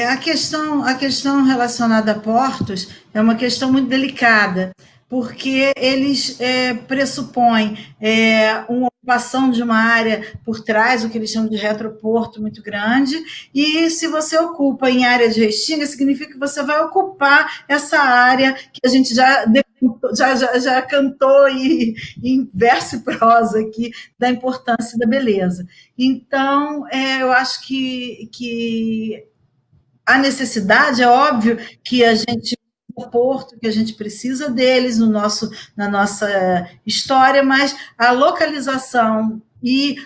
a questão relacionada a portos é uma questão muito delicada, porque eles pressupõem uma ocupação de uma área por trás, o que eles chamam de retroporto muito grande, e se você ocupa em área de restinga, significa que você vai ocupar essa área que a gente já cantou em verso e prosa aqui, da importância da beleza. Então, eu acho que a necessidade, é óbvio que a gente porto, que a gente precisa deles na nossa história, mas a localização e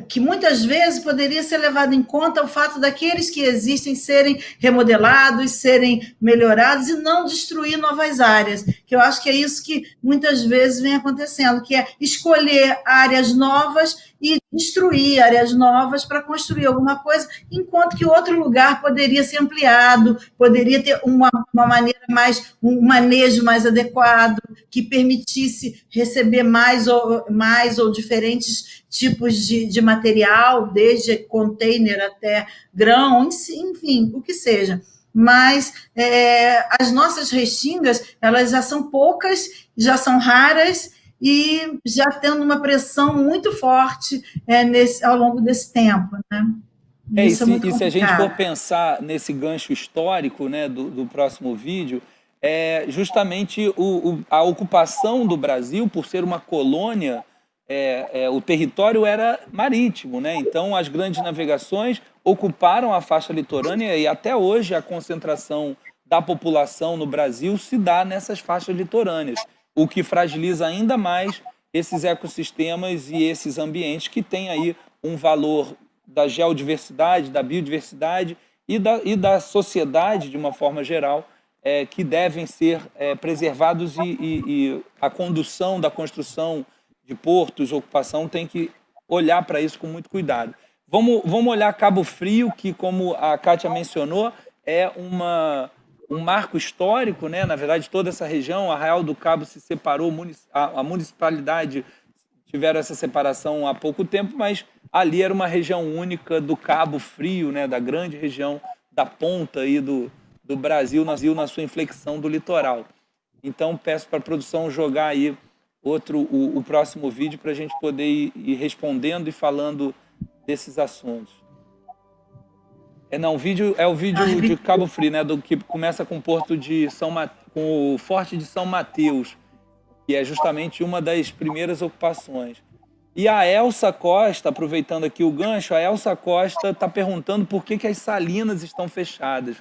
que muitas vezes poderia ser levado em conta o fato daqueles que existem serem remodelados, serem melhorados e não destruir novas áreas, que eu acho que é isso que muitas vezes vem acontecendo, que é escolher áreas novas e destruir áreas novas para construir alguma coisa, enquanto que outro lugar poderia ser ampliado, poderia ter uma maneira mais, um manejo mais adequado, que permitisse receber mais ou diferentes tipos de material, desde container até grão, enfim, o que seja. Mas as nossas restingas, elas já são poucas, já são raras, e já tendo uma pressão muito forte ao longo desse tempo, né? E se a gente for pensar nesse gancho histórico, né, do próximo vídeo, justamente a ocupação do Brasil, por ser uma colônia, o território era marítimo, né? Então as grandes navegações ocuparam a faixa litorânea e até hoje a concentração da população no Brasil se dá nessas faixas litorâneas, o que fragiliza ainda mais esses ecossistemas e esses ambientes que têm aí um valor da geodiversidade, da biodiversidade e da sociedade de uma forma geral, que devem ser preservados e a condução da construção de portos, ocupação, tem que olhar para isso com muito cuidado. Vamos olhar Cabo Frio, que, como a Kátia mencionou, é um marco histórico, né? Na verdade, toda essa região, Arraial do Cabo se separou, a municipalidade tiveram essa separação há pouco tempo, mas ali era uma região única do Cabo Frio, né? Da grande região da ponta aí do Brasil na sua inflexão do litoral. Então, peço para a produção jogar aí o próximo vídeo para a gente poder ir respondendo e falando desses assuntos. O vídeo de Cabo Frio, né, que começa com o porto com o Forte de São Mateus, que é justamente uma das primeiras ocupações. E a Elsa Costa, aproveitando aqui o gancho, a Elsa Costa está perguntando por que as salinas estão fechadas.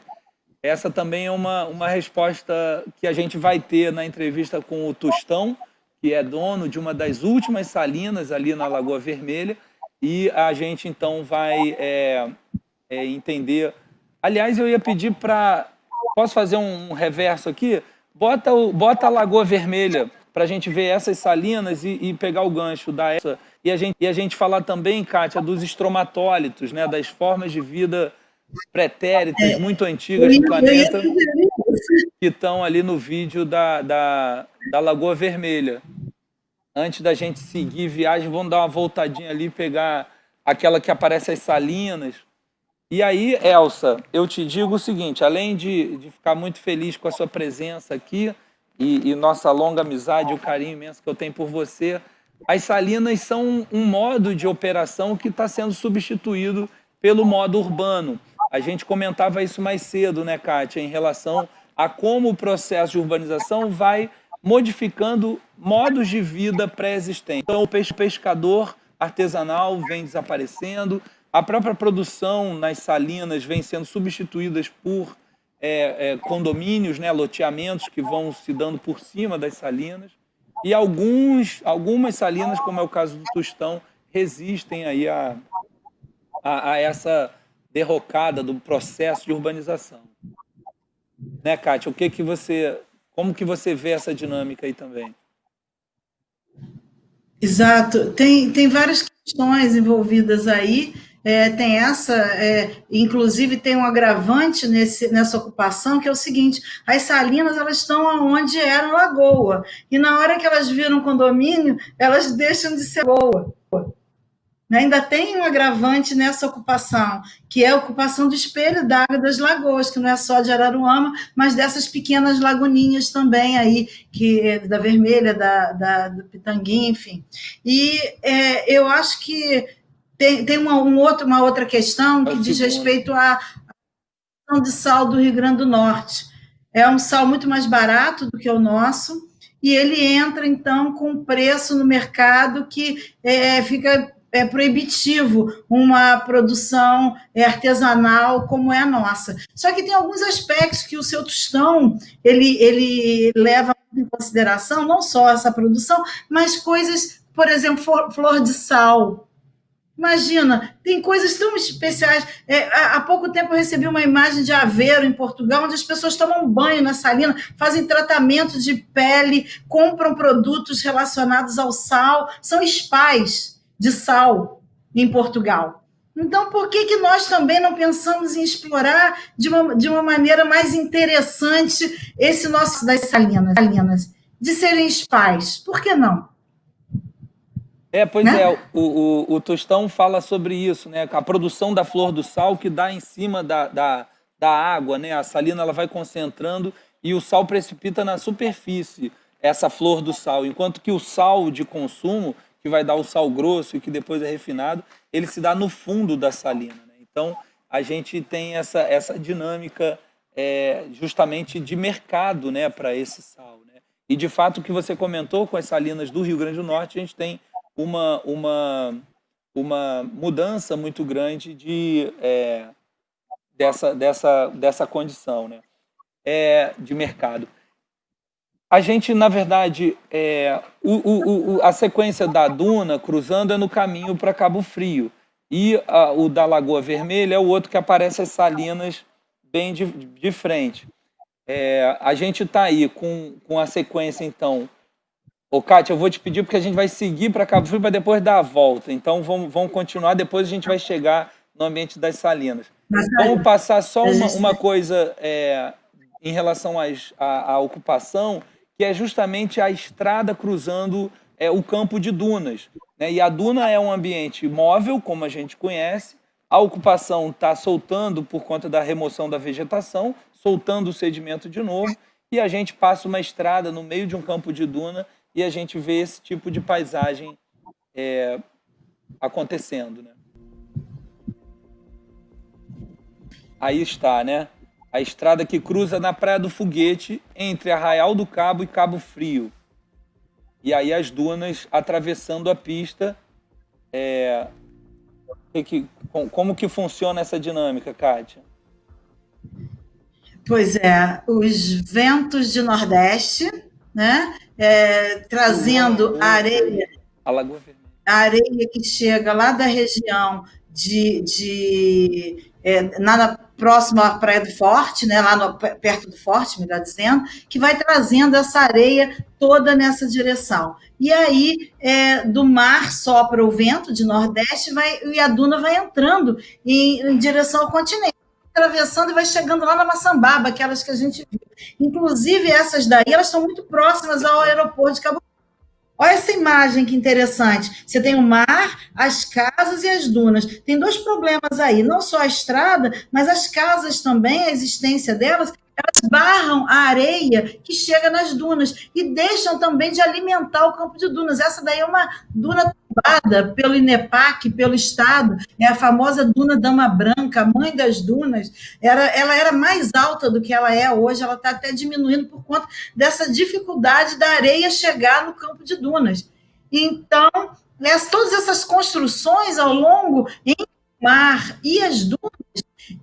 Essa também é uma resposta que a gente vai ter na entrevista com o Tostão, que é dono de uma das últimas salinas ali na Lagoa Vermelha, e a gente então vai entender. Aliás, eu ia pedir para... Posso fazer um reverso aqui? Bota a Lagoa Vermelha para a gente ver essas salinas e pegar o gancho da Elsa. E a gente falar também, Kátia, dos estromatólitos, né, das formas de vida pretéritas muito antigas do planeta, que estão ali no vídeo da Lagoa Vermelha. Antes da gente seguir viagem, vamos dar uma voltadinha ali, pegar aquela que aparece as salinas. E aí, Elsa, eu te digo o seguinte, além de ficar muito feliz com a sua presença aqui e nossa longa amizade, o carinho imenso que eu tenho por você, as salinas são um modo de operação que está sendo substituído pelo modo urbano. A gente comentava isso mais cedo, né, Kátia, em relação a como o processo de urbanização vai modificando modos de vida pré-existentes. Então, o pescador artesanal vem desaparecendo, a própria produção nas salinas vem sendo substituídas por condomínios, né, loteamentos que vão se dando por cima das salinas, e algumas salinas, como é o caso do Tostão, resistem aí a essa derrocada do processo de urbanização. Né, Kátia? Como que você vê essa dinâmica aí também? Exato. Tem várias questões envolvidas aí. Tem inclusive tem um agravante nessa ocupação, que é o seguinte: as salinas elas estão onde era a lagoa, e na hora que elas viram condomínio, elas deixam de ser lagoa. Ainda tem um agravante nessa ocupação, que é a ocupação do espelho d'água das lagoas, que não é só de Araruama, mas dessas pequenas laguninhas também aí, da Vermelha, do Pitanguinha, enfim. E eu acho que tem uma outra questão que diz respeito à produção de sal do Rio Grande do Norte. É um sal muito mais barato do que o nosso, e ele entra, então, com um preço no mercado que fica... proibitivo uma produção artesanal como é a nossa. Só que tem alguns aspectos que o seu Tostão ele leva em consideração, não só essa produção, mas coisas, por exemplo, flor de sal. Imagina, tem coisas tão especiais. Há pouco tempo eu recebi uma imagem de Aveiro, em Portugal, onde as pessoas tomam banho na salina, fazem tratamento de pele, compram produtos relacionados ao sal, são spas de sal em Portugal. Então, por que nós também não pensamos em explorar de uma maneira mais interessante esse nosso das salinas, de serem spas? Por que não? Pois é, Né? o Tostão fala sobre isso, né? A produção da flor do sal que dá em cima da água, né? A salina ela vai concentrando e o sal precipita na superfície, essa flor do sal, enquanto que o sal de consumo, que vai dar o sal grosso e que depois é refinado, ele se dá no fundo da salina, né? Então, a gente tem essa dinâmica justamente de mercado, né, para esse sal, né? E, de fato, o que você comentou com as salinas do Rio Grande do Norte, a gente tem uma, uma, uma mudança muito grande dessa condição, né? De mercado. A gente, na verdade, a sequência da duna cruzando é no caminho para Cabo Frio. E o da Lagoa Vermelha é o outro que aparece as salinas bem de frente. A gente está aí com a sequência, então. Ô, Kátia, eu vou te pedir porque a gente vai seguir para Cabo Frio para depois dar a volta. Então, vamos continuar, depois a gente vai chegar no ambiente das salinas. Vamos passar só uma coisa em relação à ocupação, que é justamente a estrada cruzando o campo de dunas, né? E a duna é um ambiente móvel, como a gente conhece, a ocupação está soltando por conta da remoção da vegetação, soltando o sedimento de novo, e a gente passa uma estrada no meio de um campo de duna e a gente vê esse tipo de paisagem acontecendo, né? Aí está, né? A estrada que cruza na Praia do Foguete entre Arraial do Cabo e Cabo Frio. E aí as dunas atravessando a pista. Como que funciona essa dinâmica, Kátia? Pois é, os ventos de Nordeste, né? Trazendo a areia, A Lagoa Vermelha. a areia que chega lá da região próximo à Praia do Forte, né, perto do Forte, melhor dizendo, que vai trazendo essa areia toda nessa direção. E aí, do mar sopra o vento de Nordeste e a duna vai entrando em direção ao continente, atravessando e vai chegando lá na Maçambaba, aquelas que a gente viu. Inclusive, essas daí, elas estão muito próximas ao aeroporto de Cabo. Olha essa imagem que interessante. Você tem o mar, as casas e as dunas. Tem dois problemas aí, não só a estrada, mas as casas também, a existência delas, elas barram a areia que chega nas dunas e deixam também de alimentar o campo de dunas. Essa daí é uma duna tombada pelo INEPAC, pelo Estado, é a famosa Duna Dama Branca, a mãe das dunas. Ela era mais alta do que ela é hoje, ela está até diminuindo por conta dessa dificuldade da areia chegar no campo de dunas. Então, todas essas construções ao longo, em mar e as dunas,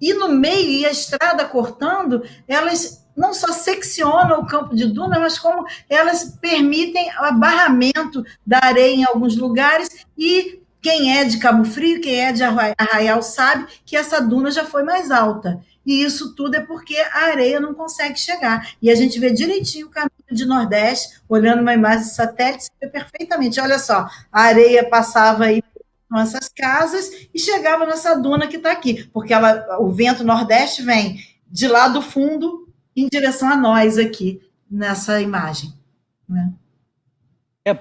e no meio, e a estrada cortando, elas não só seccionam o campo de duna, mas como elas permitem o barramento da areia em alguns lugares, e quem é de Cabo Frio, quem é de Arraial sabe que essa duna já foi mais alta. E isso tudo é porque a areia não consegue chegar. E a gente vê direitinho o caminho de Nordeste, olhando uma imagem de satélite, você vê perfeitamente. Olha só, a areia passava aí com essas casas e chegava nessa duna que está aqui, porque o vento nordeste vem de lá do fundo em direção a nós aqui, nessa imagem. Né?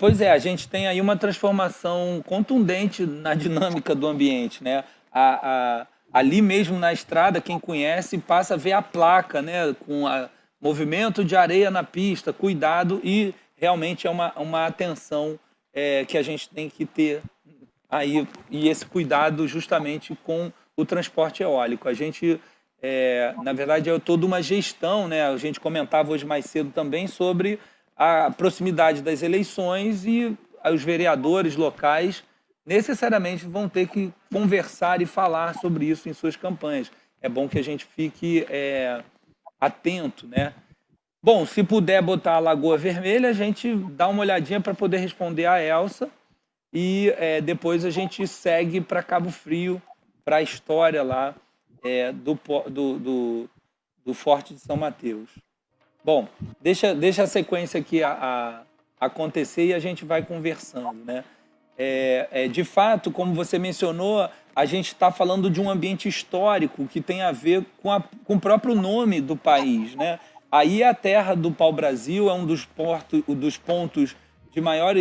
Pois é, a gente tem aí uma transformação contundente na dinâmica do ambiente, né? Ali mesmo na estrada, quem conhece passa a ver a placa, né? Com movimento de areia na pista, cuidado, e realmente é uma atenção que a gente tem que ter aí, e esse cuidado justamente com o transporte eólico. A gente, na verdade, é toda uma gestão, né? A gente comentava hoje mais cedo também sobre a proximidade das eleições e os vereadores locais necessariamente vão ter que conversar e falar sobre isso em suas campanhas. É bom que a gente fique atento, né? Bom, se puder botar a Lagoa Vermelha, a gente dá uma olhadinha para poder responder a Elsa. e depois a gente segue para Cabo Frio, para a história lá do Forte de São Mateus. Bom, deixa a sequência aqui acontecer e a gente vai conversando, né? De fato, como você mencionou, a gente está falando de um ambiente histórico que tem a ver com o próprio nome do país, né? Aí a terra do pau-brasil é um dos pontos de maior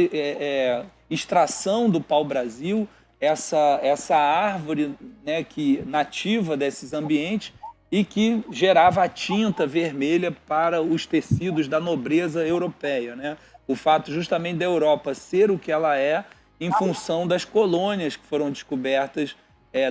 extração do pau-brasil, essa árvore, né, nativa desses ambientes e que gerava a tinta vermelha para os tecidos da nobreza europeia, né? O fato justamente da Europa ser o que ela é em função das colônias que foram descobertas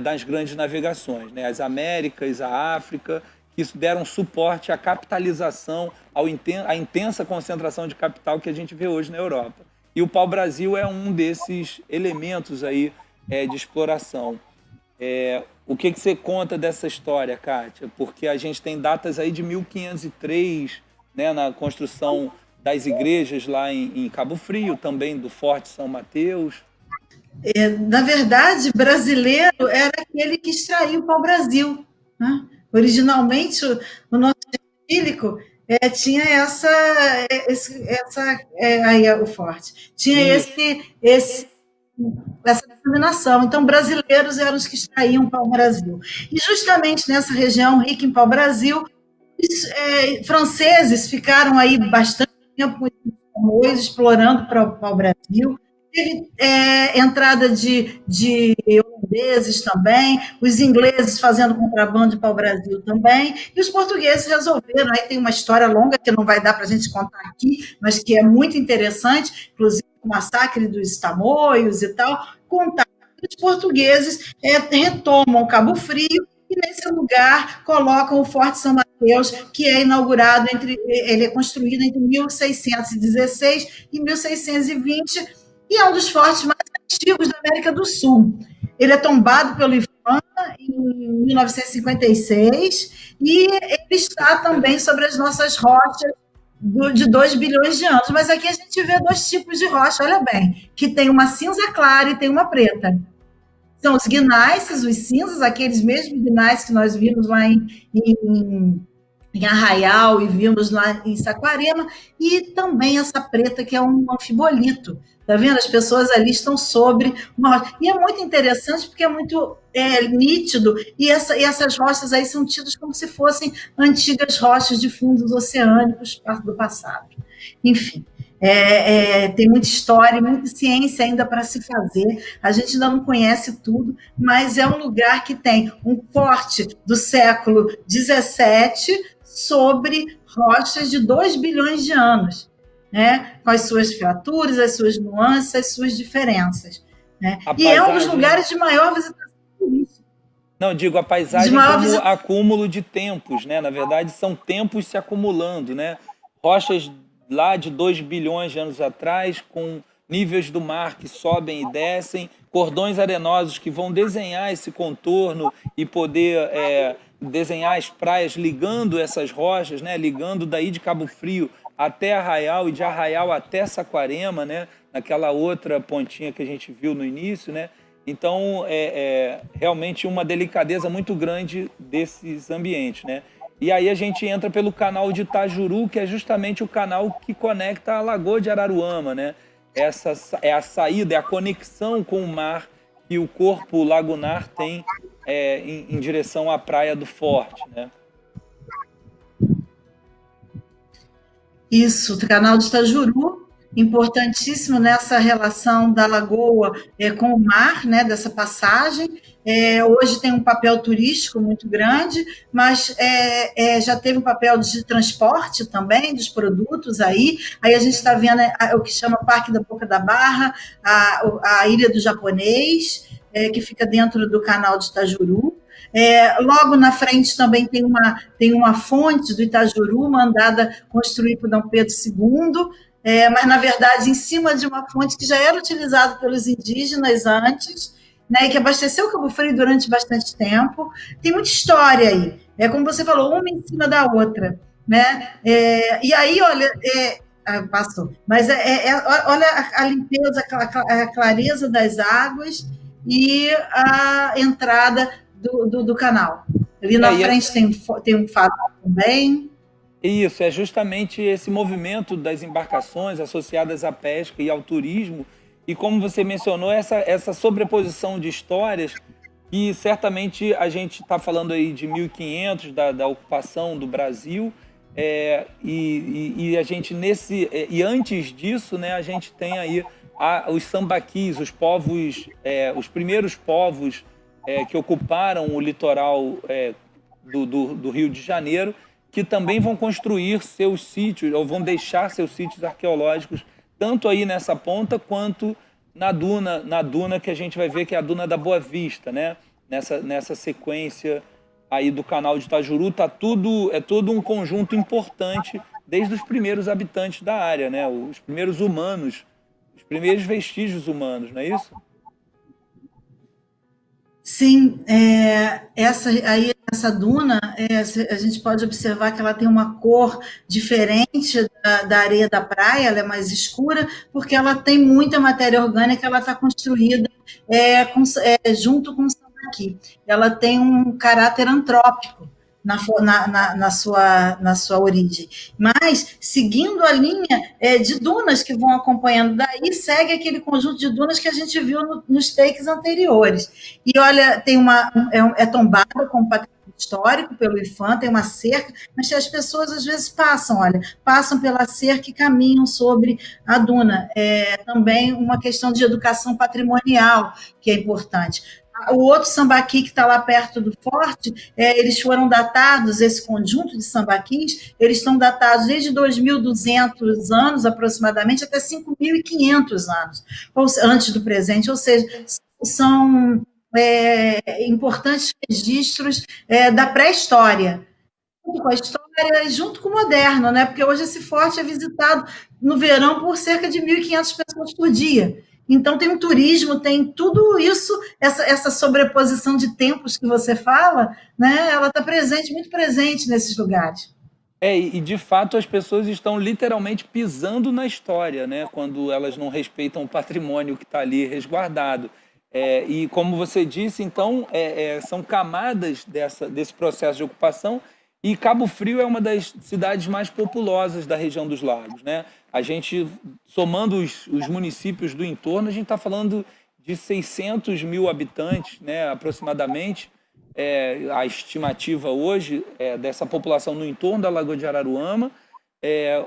das grandes navegações, né? As Américas, a África, que isso deram suporte à capitalização, à intensa concentração de capital que a gente vê hoje na Europa. E o pau-brasil é um desses elementos aí de exploração. O que você conta dessa história, Kátia? Porque a gente tem datas aí de 1503, né, na construção das igrejas lá em Cabo Frio, também do Forte São Mateus. Na verdade, brasileiro era aquele que extraiu o pau-brasil, né? Originalmente, o nosso gentílico tinha o forte, tinha essa denominação. Então, brasileiros eram os que extraíam pau-brasil. E justamente nessa região rica em pau-brasil, os franceses ficaram aí bastante tempo explorando para o pau-brasil. Teve entrada de holandeses também, os ingleses fazendo contrabando de pau-brasil também, e os portugueses resolveram. Aí tem uma história longa que não vai dar para a gente contar aqui, mas que é muito interessante, inclusive o massacre dos tamoios e tal, contar que os portugueses retomam Cabo Frio e nesse lugar colocam o Forte São Mateus, que é inaugurado ele é construído entre 1616 e 1620, e é um dos fortes mais antigos da América do Sul. Ele é tombado pelo IFAM em 1956 e ele está também sobre as nossas rochas de 2 bilhões de anos. Mas aqui a gente vê 2 tipos de rocha, olha bem, que tem uma cinza clara e tem uma preta. São os gneiss, os cinzas, aqueles mesmos gneiss que nós vimos lá em Arraial e vimos lá em Saquarema, e também essa preta que é um anfibolito. Tá vendo? As pessoas ali estão sobre uma rocha. E é muito interessante porque é muito nítido, e essas rochas aí são tidas como se fossem antigas rochas de fundos oceânicos do passado. Enfim, tem muita história, muita ciência ainda para se fazer. A gente ainda não conhece tudo, mas é um lugar que tem um forte do século XVII sobre rochas de 2 bilhões de anos, né? Com as suas fraturas, as suas nuances, as suas diferenças, né? E é um dos lugares de maior visitação turística. Não, digo, a paisagem como acúmulo de tempos, né? Na verdade, são tempos se acumulando, né? Rochas lá de 2 bilhões de anos atrás, com níveis do mar que sobem e descem, cordões arenosos que vão desenhar esse contorno e poder desenhar as praias ligando essas rochas, né? Ligando daí de Cabo Frio até Arraial e de Arraial até Saquarema, né? Naquela outra pontinha que a gente viu no início, né? Então, realmente uma delicadeza muito grande desses ambientes, né? E aí a gente entra pelo canal de Itajuru, que é justamente o canal que conecta a Lagoa de Araruama, né? Essa é a saída, é a conexão com o mar que o corpo lagunar tem em direção à Praia do Forte, né? Isso, o canal de Itajuru, importantíssimo nessa relação da lagoa com o mar, né, dessa passagem. Hoje tem um papel turístico muito grande, mas já teve um papel de transporte também dos produtos aí. Aí a gente está vendo o que chama Parque da Boca da Barra, a Ilha do Japonês, que fica dentro do canal de Itajuru. Logo na frente também tem uma fonte do Itajuru, mandada construir por Dom Pedro II, mas, na verdade, em cima de uma fonte que já era utilizada pelos indígenas antes, né, e que abasteceu Cabo Frio durante bastante tempo. Tem muita história aí, como você falou, uma em cima da outra, né? E aí, olha, Passou. Mas olha a limpeza, a clareza das águas e a entrada do canal. Ali na frente tem um farol também. Isso, é justamente esse movimento das embarcações associadas à pesca e ao turismo. E como você mencionou, essa sobreposição de histórias, e certamente a gente está falando aí de 1500, da ocupação do Brasil, e a gente e antes disso, né, a gente tem aí os sambaquis, os povos, os primeiros povos que ocuparam o litoral do Rio de Janeiro, que também vão construir seus sítios, ou vão deixar seus sítios arqueológicos, tanto aí nessa ponta, quanto na duna que a gente vai ver, que é a Duna da Boa Vista, né? Nessa sequência aí do canal de Itajuru, é todo um conjunto importante, desde os primeiros habitantes da área, né? Os primeiros humanos, os primeiros vestígios humanos, não é isso? Sim, essa duna, a gente pode observar que ela tem uma cor diferente da areia da praia, ela é mais escura, porque ela tem muita matéria orgânica, ela está construída junto com o sambaqui. Ela tem um caráter antrópico na sua origem. Mas, seguindo a linha de dunas que vão acompanhando daí, segue aquele conjunto de dunas que a gente viu nos takes anteriores. E olha, é tombado com patrimônio histórico pelo IPHAN, tem uma cerca, mas as pessoas às vezes passam pela cerca e caminham sobre a duna. É também uma questão de educação patrimonial que é importante. O outro sambaqui que está lá perto do forte, eles foram datados, esse conjunto de sambaquis, eles estão datados desde 2.200 anos, aproximadamente, até 5.500 anos, antes do presente, ou seja, são importantes registros da pré-história, junto com a história e junto com o moderno, né? Porque hoje esse forte é visitado no verão por cerca de 1.500 pessoas por dia. Então, tem um turismo, tem tudo isso, essa sobreposição de tempos que você fala, né? Ela está muito presente nesses lugares. E de fato as pessoas estão literalmente pisando na história, né? Quando elas não respeitam o patrimônio que está ali resguardado. E como você disse, então, são camadas desse processo de ocupação, e Cabo Frio é uma das cidades mais populosas da região dos lagos, né? A gente, somando os municípios do entorno, a gente está falando de 600 mil habitantes, né, aproximadamente. A estimativa hoje dessa população no entorno da Lagoa de Araruama,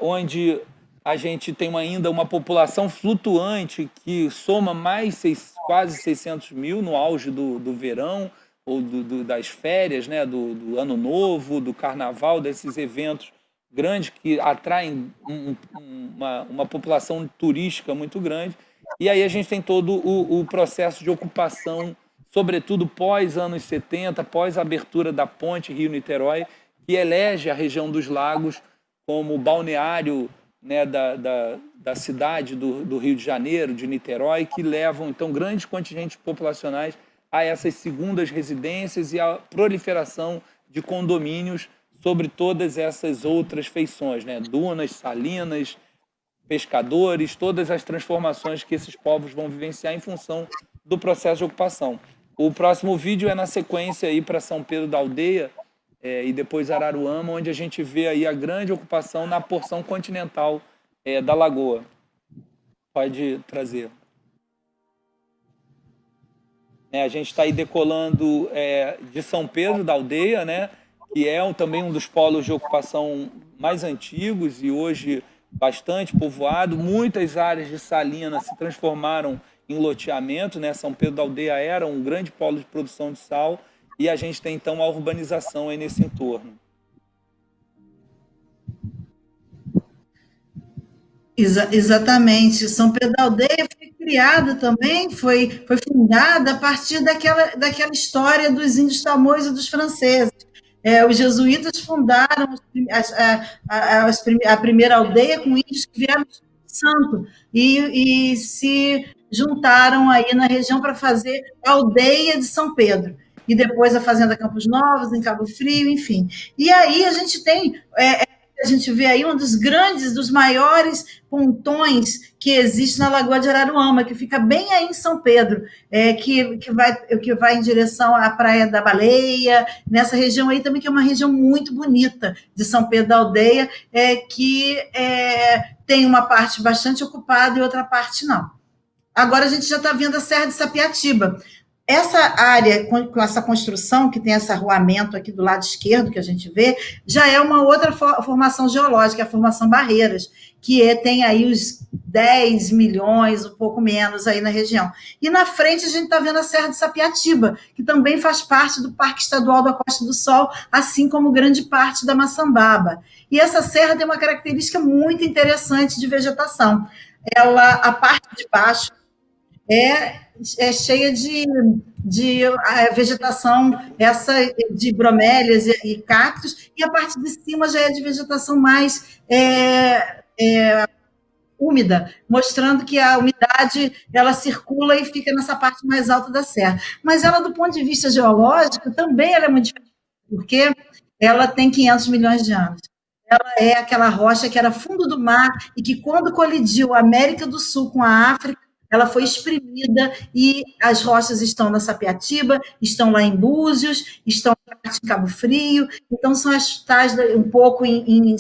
onde a gente tem ainda uma população flutuante que soma mais quase 600 mil no auge do verão, ou das férias, né, do Ano Novo, do Carnaval, desses eventos grandes que atraem uma população turística muito grande. E aí a gente tem todo o processo de ocupação, sobretudo pós-anos 70, pós-abertura da ponte Rio-Niterói, que elege a região dos lagos como balneário, né, da cidade do Rio de Janeiro, de Niterói, que levam, então, grandes contingentes populacionais a essas segundas residências e a proliferação de condomínios sobre todas essas outras feições, né? Dunas, salinas, pescadores, todas as transformações que esses povos vão vivenciar em função do processo de ocupação. O próximo vídeo é na sequência aí para São Pedro da Aldeia e depois Araruama, onde a gente vê aí a grande ocupação na porção continental da lagoa. Pode trazer. A gente está aí decolando de São Pedro da Aldeia, né, que é também um dos polos de ocupação mais antigos e hoje bastante povoado. Muitas áreas de salina se transformaram em loteamento, né? São Pedro da Aldeia era um grande polo de produção de sal e a gente tem então a urbanização aí nesse entorno. Exatamente. São Pedro da Aldeia foi criada também, foi fundada a partir daquela história dos índios tamoios e dos franceses. Os jesuítas fundaram a primeira aldeia com índios que vieram do Espírito Santo e se juntaram aí na região para fazer a aldeia de São Pedro. E depois a Fazenda Campos Novos, em Cabo Frio, enfim. E aí a gente tem a gente vê aí um dos grandes, dos maiores pontões que existe na Lagoa de Araruama, que fica bem aí em São Pedro, que vai em direção à Praia da Baleia, nessa região aí também, que é uma região muito bonita de São Pedro da Aldeia, tem uma parte bastante ocupada e outra parte não. Agora a gente já está vendo a Serra de Sapiatiba. Essa área, com essa construção, que tem esse arruamento aqui do lado esquerdo, que a gente vê, já é uma outra formação geológica, a formação Barreiras, que tem aí os 10 milhões, um pouco menos aí na região. E na frente a gente está vendo a Serra de Sapiatiba, que também faz parte do Parque Estadual da Costa do Sol, assim como grande parte da Maçambaba. E essa serra tem uma característica muito interessante de vegetação. A parte de baixo é cheia de vegetação de bromélias e cactos, e a parte de cima já é de vegetação mais úmida, mostrando que a umidade ela circula e fica nessa parte mais alta da serra. Mas ela, do ponto de vista geológico, também ela é muito diferente, porque ela tem 500 milhões de anos. Ela é aquela rocha que era fundo do mar e que, quando colidiu a América do Sul com a África, ela foi exprimida e as rochas estão na Sapiatiba, estão lá em Búzios, estão em Cabo Frio, então são as tais, um pouco em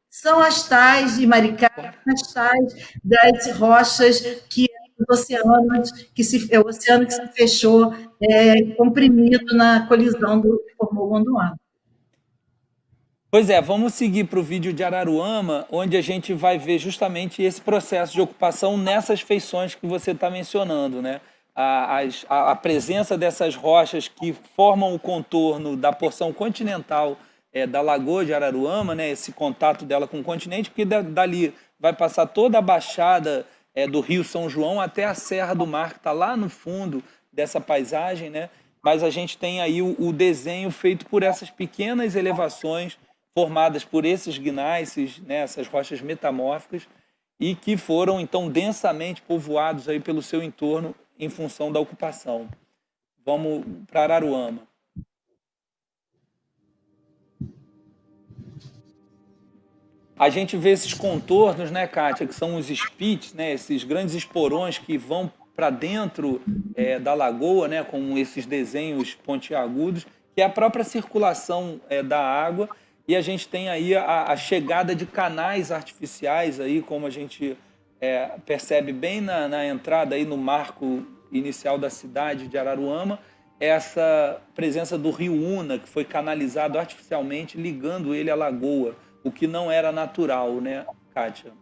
são as tais de Maricá, as tais das rochas que os oceanos, o oceano que se fechou, comprimido na colisão que formou o Gondwana. Pois é, vamos seguir para o vídeo de Araruama, onde a gente vai ver justamente esse processo de ocupação nessas feições que você está mencionando, né? A presença dessas rochas que formam o contorno da porção continental da Lagoa de Araruama, né? Esse contato dela com o continente, porque dali vai passar toda a baixada do Rio São João até a Serra do Mar, que está lá no fundo dessa paisagem, né? Mas a gente tem aí o desenho feito por essas pequenas elevações formadas por esses gneiss, né, essas rochas metamórficas, e que foram, então, densamente povoados aí pelo seu entorno em função da ocupação. Vamos para Araruama. A gente vê esses contornos, né, Kátia, que são os spits, né, esses grandes esporões que vão para dentro da lagoa, né, com esses desenhos pontiagudos, que é a própria circulação da água. E a gente tem aí a chegada de canais artificiais, aí, como a gente percebe bem na entrada, aí no marco inicial da cidade de Araruama, essa presença do rio Una, que foi canalizado artificialmente, ligando ele à lagoa, o que não era natural, né, Kátia?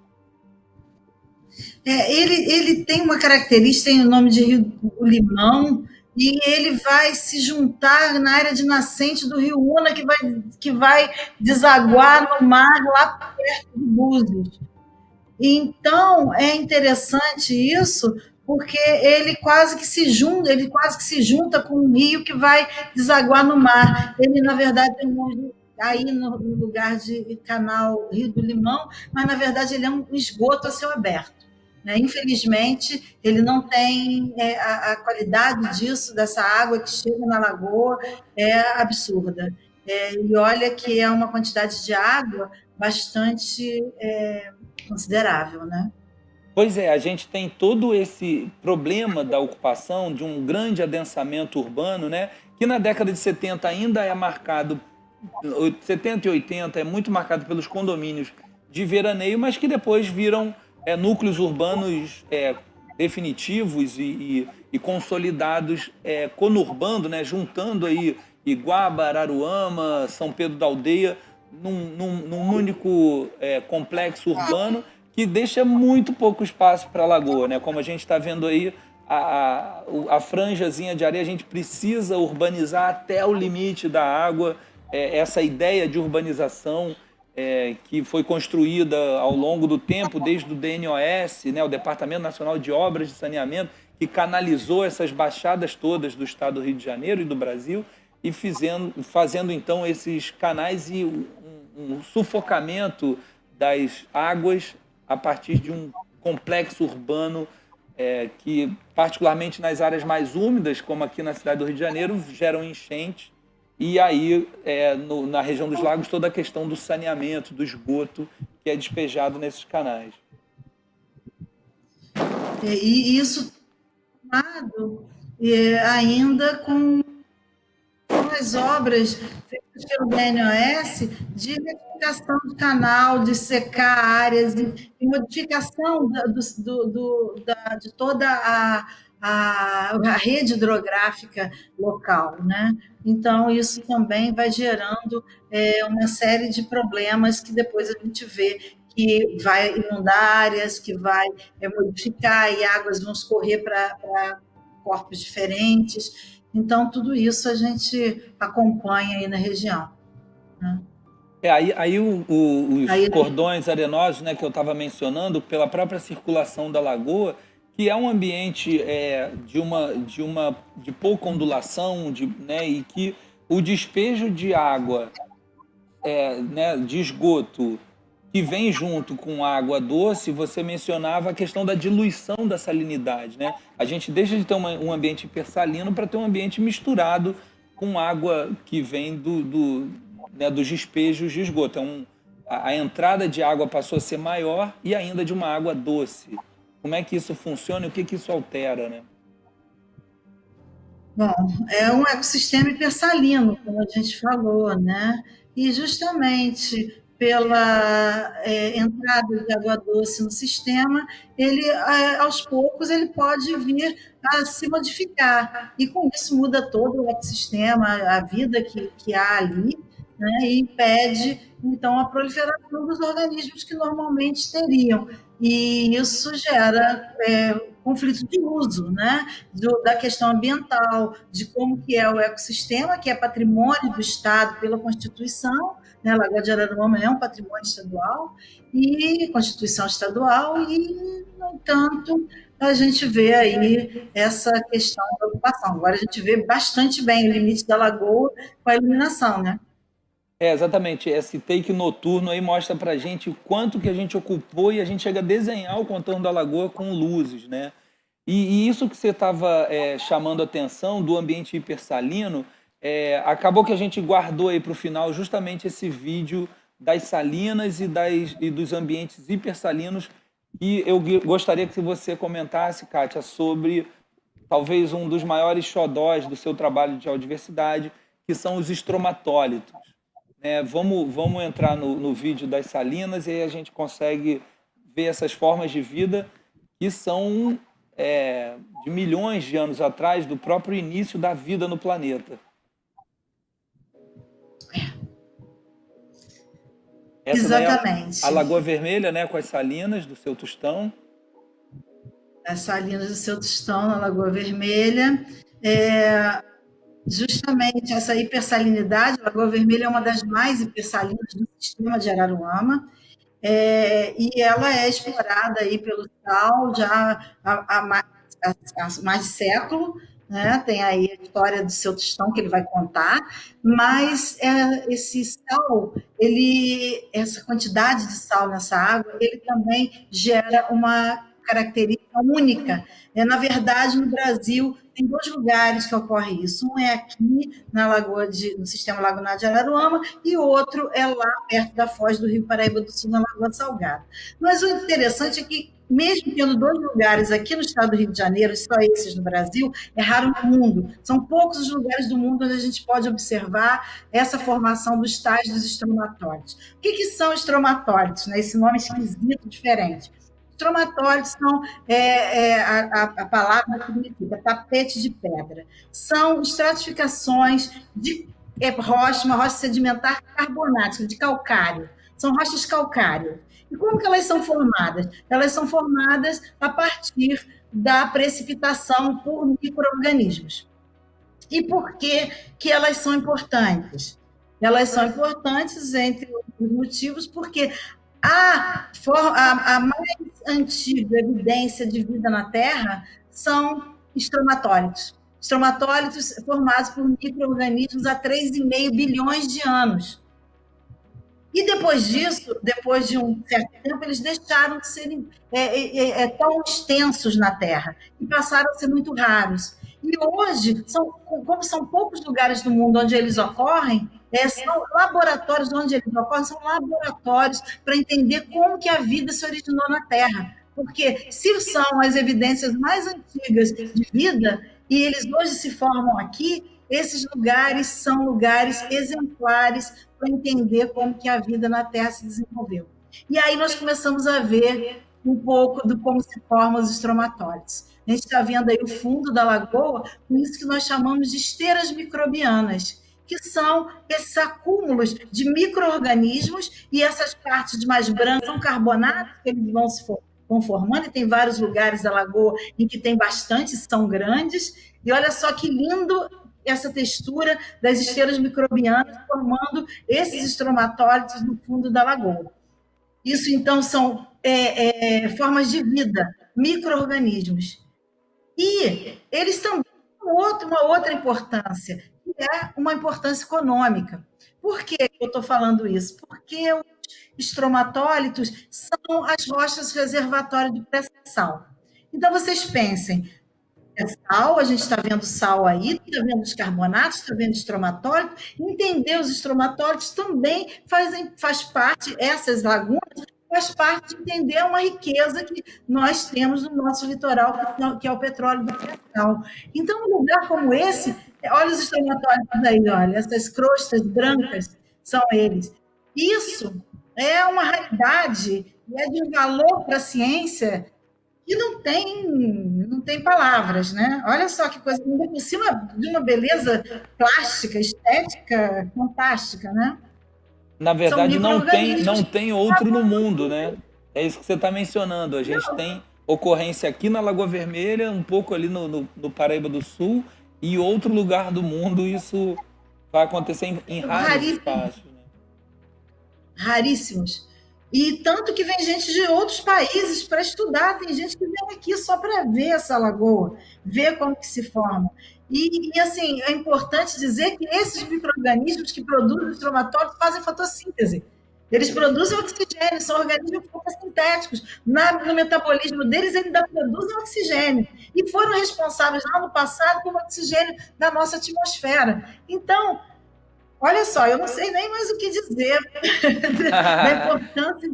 Ele tem uma característica, tem o nome de Rio do Limão, e ele vai se juntar na área de nascente do rio Una, que vai desaguar no mar lá perto de Búzios. Então, é interessante isso, porque ele quase que se junta com um rio que vai desaguar no mar. Ele, na verdade, tem aí no lugar de canal Rio do Limão, mas, na verdade, ele é um esgoto a céu aberto. Infelizmente, ele não tem a qualidade dessa água que chega na lagoa é absurda. E olha que é uma quantidade de água bastante considerável, né? Pois é, a gente tem todo esse problema da ocupação, de um grande adensamento urbano, né, que na década de 70 ainda é marcado, 70 e 80 é muito marcado pelos condomínios de veraneio, mas que depois viram núcleos urbanos definitivos e consolidados, conurbando, né, juntando aí Iguaba, Araruama, São Pedro da Aldeia, num único complexo urbano que deixa muito pouco espaço para a lagoa, né? Como a gente está vendo aí, a franjazinha de areia, a gente precisa urbanizar até o limite da água. Essa ideia de urbanização que foi construída ao longo do tempo, desde o DNOS, né, o Departamento Nacional de Obras de Saneamento, que canalizou essas baixadas todas do estado do Rio de Janeiro e do Brasil, e fazendo então esses canais e um sufocamento das águas a partir de um complexo urbano que, particularmente nas áreas mais úmidas, como aqui na cidade do Rio de Janeiro, geram enchentes e aí, na região dos lagos, toda a questão do saneamento, do esgoto, que é despejado nesses canais. E isso ainda com as obras feitas pelo BNOS de retificação de canal, de secar áreas, e modificação de toda a rede hidrográfica local, né? Então, isso também vai gerando uma série de problemas que depois a gente vê que vai inundar áreas, que vai modificar, e águas vão escorrer para corpos diferentes. Então, tudo isso a gente acompanha aí na região. Né? Os cordões arenosos, né, que eu estava mencionando, pela própria circulação da lagoa, que é um ambiente de pouca ondulação, né, e que o despejo de água, né, de esgoto, que vem junto com água doce, você mencionava a questão da diluição da salinidade, né? A gente deixa de ter um ambiente hipersalino para ter um ambiente misturado com água que vem dos despejos de esgoto. A entrada de água passou a ser maior e ainda de uma água doce. Como é que isso funciona e o que isso altera, né? Bom, é um ecossistema hipersalino, como a gente falou, né? E justamente pela entrada de água doce no sistema, ele, aos poucos, ele pode vir a se modificar. E com isso muda todo o ecossistema, a vida que há ali, né? E impede, então, a proliferação dos organismos que normalmente teriam. E isso gera conflito de uso, né? Da questão ambiental, de como que é o ecossistema, que é patrimônio do Estado pela Constituição, né? A Lagoa de Araruama é um patrimônio estadual, e Constituição estadual, e, no entanto, a gente vê aí essa questão da ocupação. Agora a gente vê bastante bem o limite da lagoa com a iluminação, né? Exatamente. Esse take noturno aí mostra pra gente o quanto que a gente ocupou e a gente chega a desenhar o contorno da lagoa com luzes, né? E isso que você estava chamando a atenção do ambiente hipersalino, acabou que a gente guardou aí para o final justamente esse vídeo das salinas e dos ambientes hipersalinos, e eu gostaria que você comentasse, Kátia, sobre talvez um dos maiores xodós do seu trabalho de geodiversidade, que são os estromatólitos. Vamos entrar no vídeo das salinas e aí a gente consegue ver essas formas de vida que são de milhões de anos atrás, do próprio início da vida no planeta. Essa exatamente. É a Lagoa Vermelha, né, com as salinas do Seu Tostão. As salinas do Seu Tostão, na Lagoa Vermelha. Justamente essa hipersalinidade, a Lagoa Vermelha é uma das mais hipersalinas do sistema de Araruama, e ela é explorada aí pelo sal já há mais de século, né? Tem aí a história do Seu Tostão que ele vai contar, mas esse sal, essa quantidade de sal nessa água, ele também gera uma característica única. Na verdade, no Brasil, tem 2 lugares que ocorre isso. Um é aqui no sistema lagunar de Araruama, e o outro é lá perto da foz do Rio Paraíba do Sul, na Lagoa Salgada. Mas o interessante é que, mesmo tendo 2 lugares aqui no estado do Rio de Janeiro, só esses no Brasil, é raro no mundo. São poucos os lugares do mundo onde a gente pode observar essa formação dos tais dos estromatólitos. O que são estromatólitos, né? Esse nome esquisito, diferente. Estromatólitos são, a palavra significa tapete de pedra. São estratificações de rocha, uma rocha sedimentar carbonática, de calcário. São rochas calcárias. E como que elas são formadas? Elas são formadas a partir da precipitação por micro-organismos. E por que elas são importantes? Elas são importantes, entre outros motivos, porque a mais antiga evidência de vida na Terra são estromatólitos. Estromatólitos formados por micro-organismos há 3,5 bilhões de anos. E depois disso, depois de um certo tempo, eles deixaram de serem tão extensos na Terra e passaram a ser muito raros. E hoje, como são poucos lugares do mundo onde eles ocorrem, são laboratórios onde eles ocorrem, são laboratórios para entender como que a vida se originou na Terra. Porque se são as evidências mais antigas de vida, e eles hoje se formam aqui, esses lugares são lugares exemplares para entender como que a vida na Terra se desenvolveu. E aí nós começamos a ver um pouco de como se formam os estromatólitos. A gente está vendo aí o fundo da lagoa, com isso que nós chamamos de esteiras microbianas, que são esses acúmulos de micro-organismos, e essas partes mais brancas são carbonatos, que eles vão formando, e tem vários lugares da lagoa em que tem bastante, são grandes, e olha só que lindo essa textura das esteiras microbianas formando esses estromatólitos no fundo da lagoa. Isso, então, são formas de vida, micro-organismos. E eles também têm uma outra importância, que é uma importância econômica. Por que eu estou falando isso? Porque os estromatólitos são as rochas reservatórias de pré-sal. Então, vocês pensem, sal, a gente está vendo sal aí, está vendo os carbonatos, está vendo estromatólito. Entender os estromatólitos também faz parte, essas lagunas, faz parte de entender uma riqueza que nós temos no nosso litoral, que é o petróleo do pré-sal. Então, um lugar como esse, olha os estromatólitos aí, olha, essas crostas brancas são eles. Isso é uma raridade e é de um valor para a ciência que não tem palavras, né? Olha só que coisa, por cima de uma beleza plástica, estética fantástica, né? Na verdade, não tem outro no mundo, né? É isso que você está mencionando. A gente tem ocorrência aqui na Lagoa Vermelha, um pouco ali no Paraíba do Sul, e outro lugar do mundo isso vai acontecer em raros espaços. Né? Raríssimos. E tanto que vem gente de outros países para estudar, tem gente que vem aqui só para ver essa lagoa, ver como que se forma. E assim, é importante dizer que esses micro-organismos que produzem estromatólitos fazem fotossíntese. Eles produzem oxigênio, são organismos fotossintéticos. No metabolismo deles, eles ainda produzem oxigênio. E foram responsáveis lá no passado pelo oxigênio da nossa atmosfera. Então, olha só, eu não sei nem mais o que dizer da importância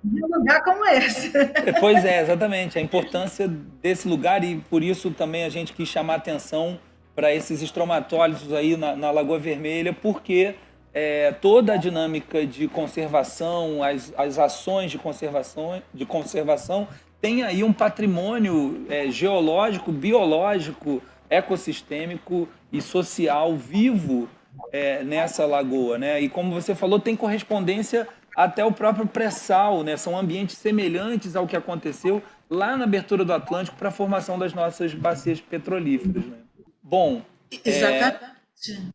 de um lugar como esse. Pois é, exatamente. A importância desse lugar, e por isso também a gente quis chamar atenção para esses estromatólitos aí na Lagoa Vermelha, porque toda a dinâmica de conservação, as ações de conservação tem aí um patrimônio geológico, biológico, ecossistêmico e social vivo nessa lagoa, né? E como você falou, tem correspondência até o próprio pré-sal, né? São ambientes semelhantes ao que aconteceu lá na abertura do Atlântico para a formação das nossas bacias petrolíferas, né? Bom, exatamente.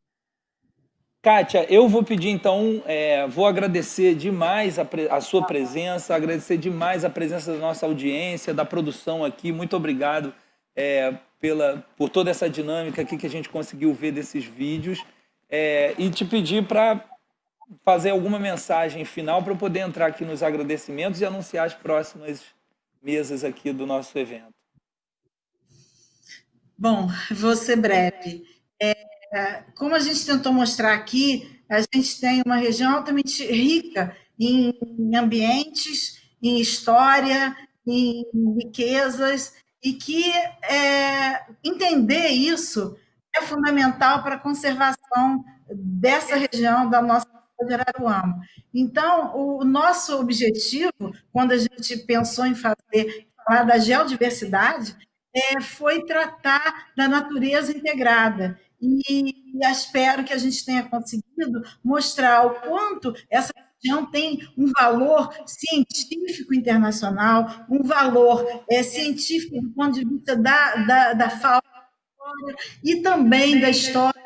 Kátia, eu vou pedir então, vou agradecer demais a sua presença, agradecer demais a presença da nossa audiência, da produção aqui. Muito obrigado por toda essa dinâmica aqui que a gente conseguiu ver desses vídeos. E te pedir para fazer alguma mensagem final para eu poder entrar aqui nos agradecimentos e anunciar as próximas mesas aqui do nosso evento. Bom, vou ser breve. Como a gente tentou mostrar aqui, a gente tem uma região altamente rica em ambientes, em história, em riquezas, e que entender isso é fundamental para a conservação dessa região da nossa de Araruama. Então, o nosso objetivo, quando a gente pensou em falar da geodiversidade, foi tratar da natureza integrada. E espero que a gente tenha conseguido mostrar o quanto essa região tem um valor científico internacional, um valor científico do ponto de vista da fauna e também da história,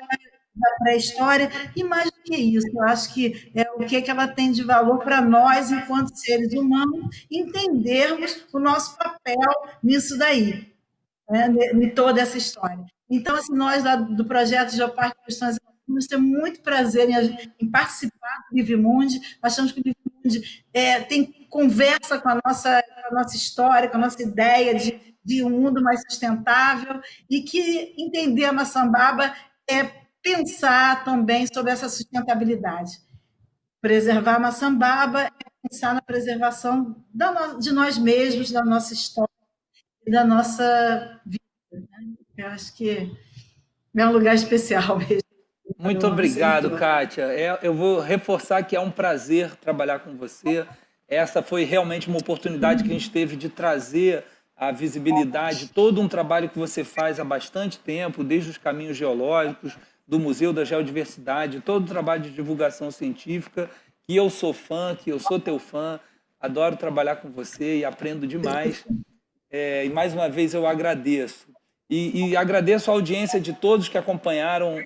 da pré-história, e mais do que isso, eu acho que o que ela tem de valor para nós, enquanto seres humanos, entendermos o nosso papel nisso daí, né, em toda essa história. Então, assim, nós do projeto Geoparque Questões temos muito prazer em participar do Livimundi, achamos que o Livimundi tem conversa com a nossa história, com a nossa ideia de um mundo mais sustentável, e que entender a Maçambaba é pensar também sobre essa sustentabilidade. Preservar a Maçambaba é pensar na preservação de nós mesmos, da nossa história e da nossa vida. Né? Eu acho que é um lugar especial mesmo. Muito obrigado, Kátia. Eu vou reforçar que é um prazer trabalhar com você. Essa foi realmente uma oportunidade que a gente teve de trazer a visibilidade, todo um trabalho que você faz há bastante tempo, desde os caminhos geológicos, do Museu da Geodiversidade, todo o trabalho de divulgação científica, que eu sou fã, que eu sou teu fã, adoro trabalhar com você e aprendo demais. E mais uma vez eu agradeço. E agradeço a audiência de todos que acompanharam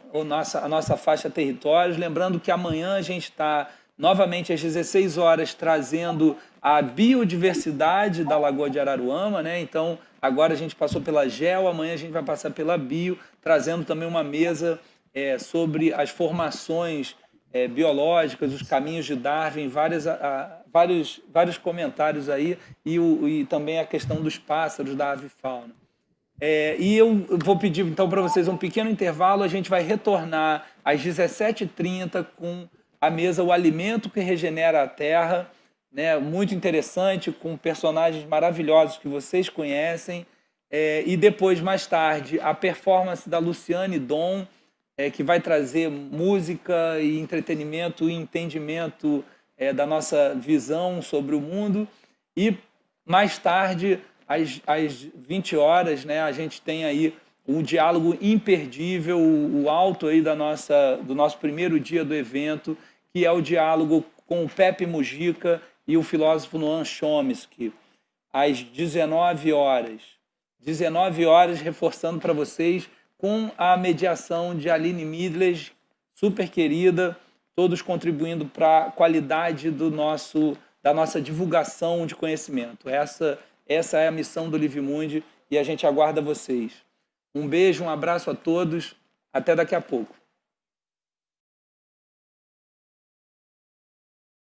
a nossa faixa Territórios. Lembrando que amanhã a gente está novamente às 16 horas trazendo a biodiversidade da Lagoa de Araruama, né? Então, agora a gente passou pela Geo, amanhã a gente vai passar pela Bio, trazendo também uma mesa sobre as formações biológicas, os caminhos de Darwin, vários comentários aí, e também a questão dos pássaros, da avifauna. E eu vou pedir então para vocês um pequeno intervalo, a gente vai retornar às 17h30 com a mesa O Alimento que Regenera a Terra, né? Muito interessante, com personagens maravilhosos que vocês conhecem, e depois, mais tarde, a performance da Luciane Dom, que vai trazer música e entretenimento e entendimento da nossa visão sobre o mundo. E mais tarde, às 20 horas, né, a gente tem aí um diálogo imperdível, o alto aí do nosso primeiro dia do evento, que é o diálogo com o Pepe Mujica e o filósofo Noam Chomsky, às 19 horas. 19 horas, reforçando para vocês, com a mediação de Aline Midles, super querida, todos contribuindo para a qualidade da nossa divulgação de conhecimento. Essa é a missão do Livimundi e a gente aguarda vocês. Um beijo, um abraço a todos, até daqui a pouco.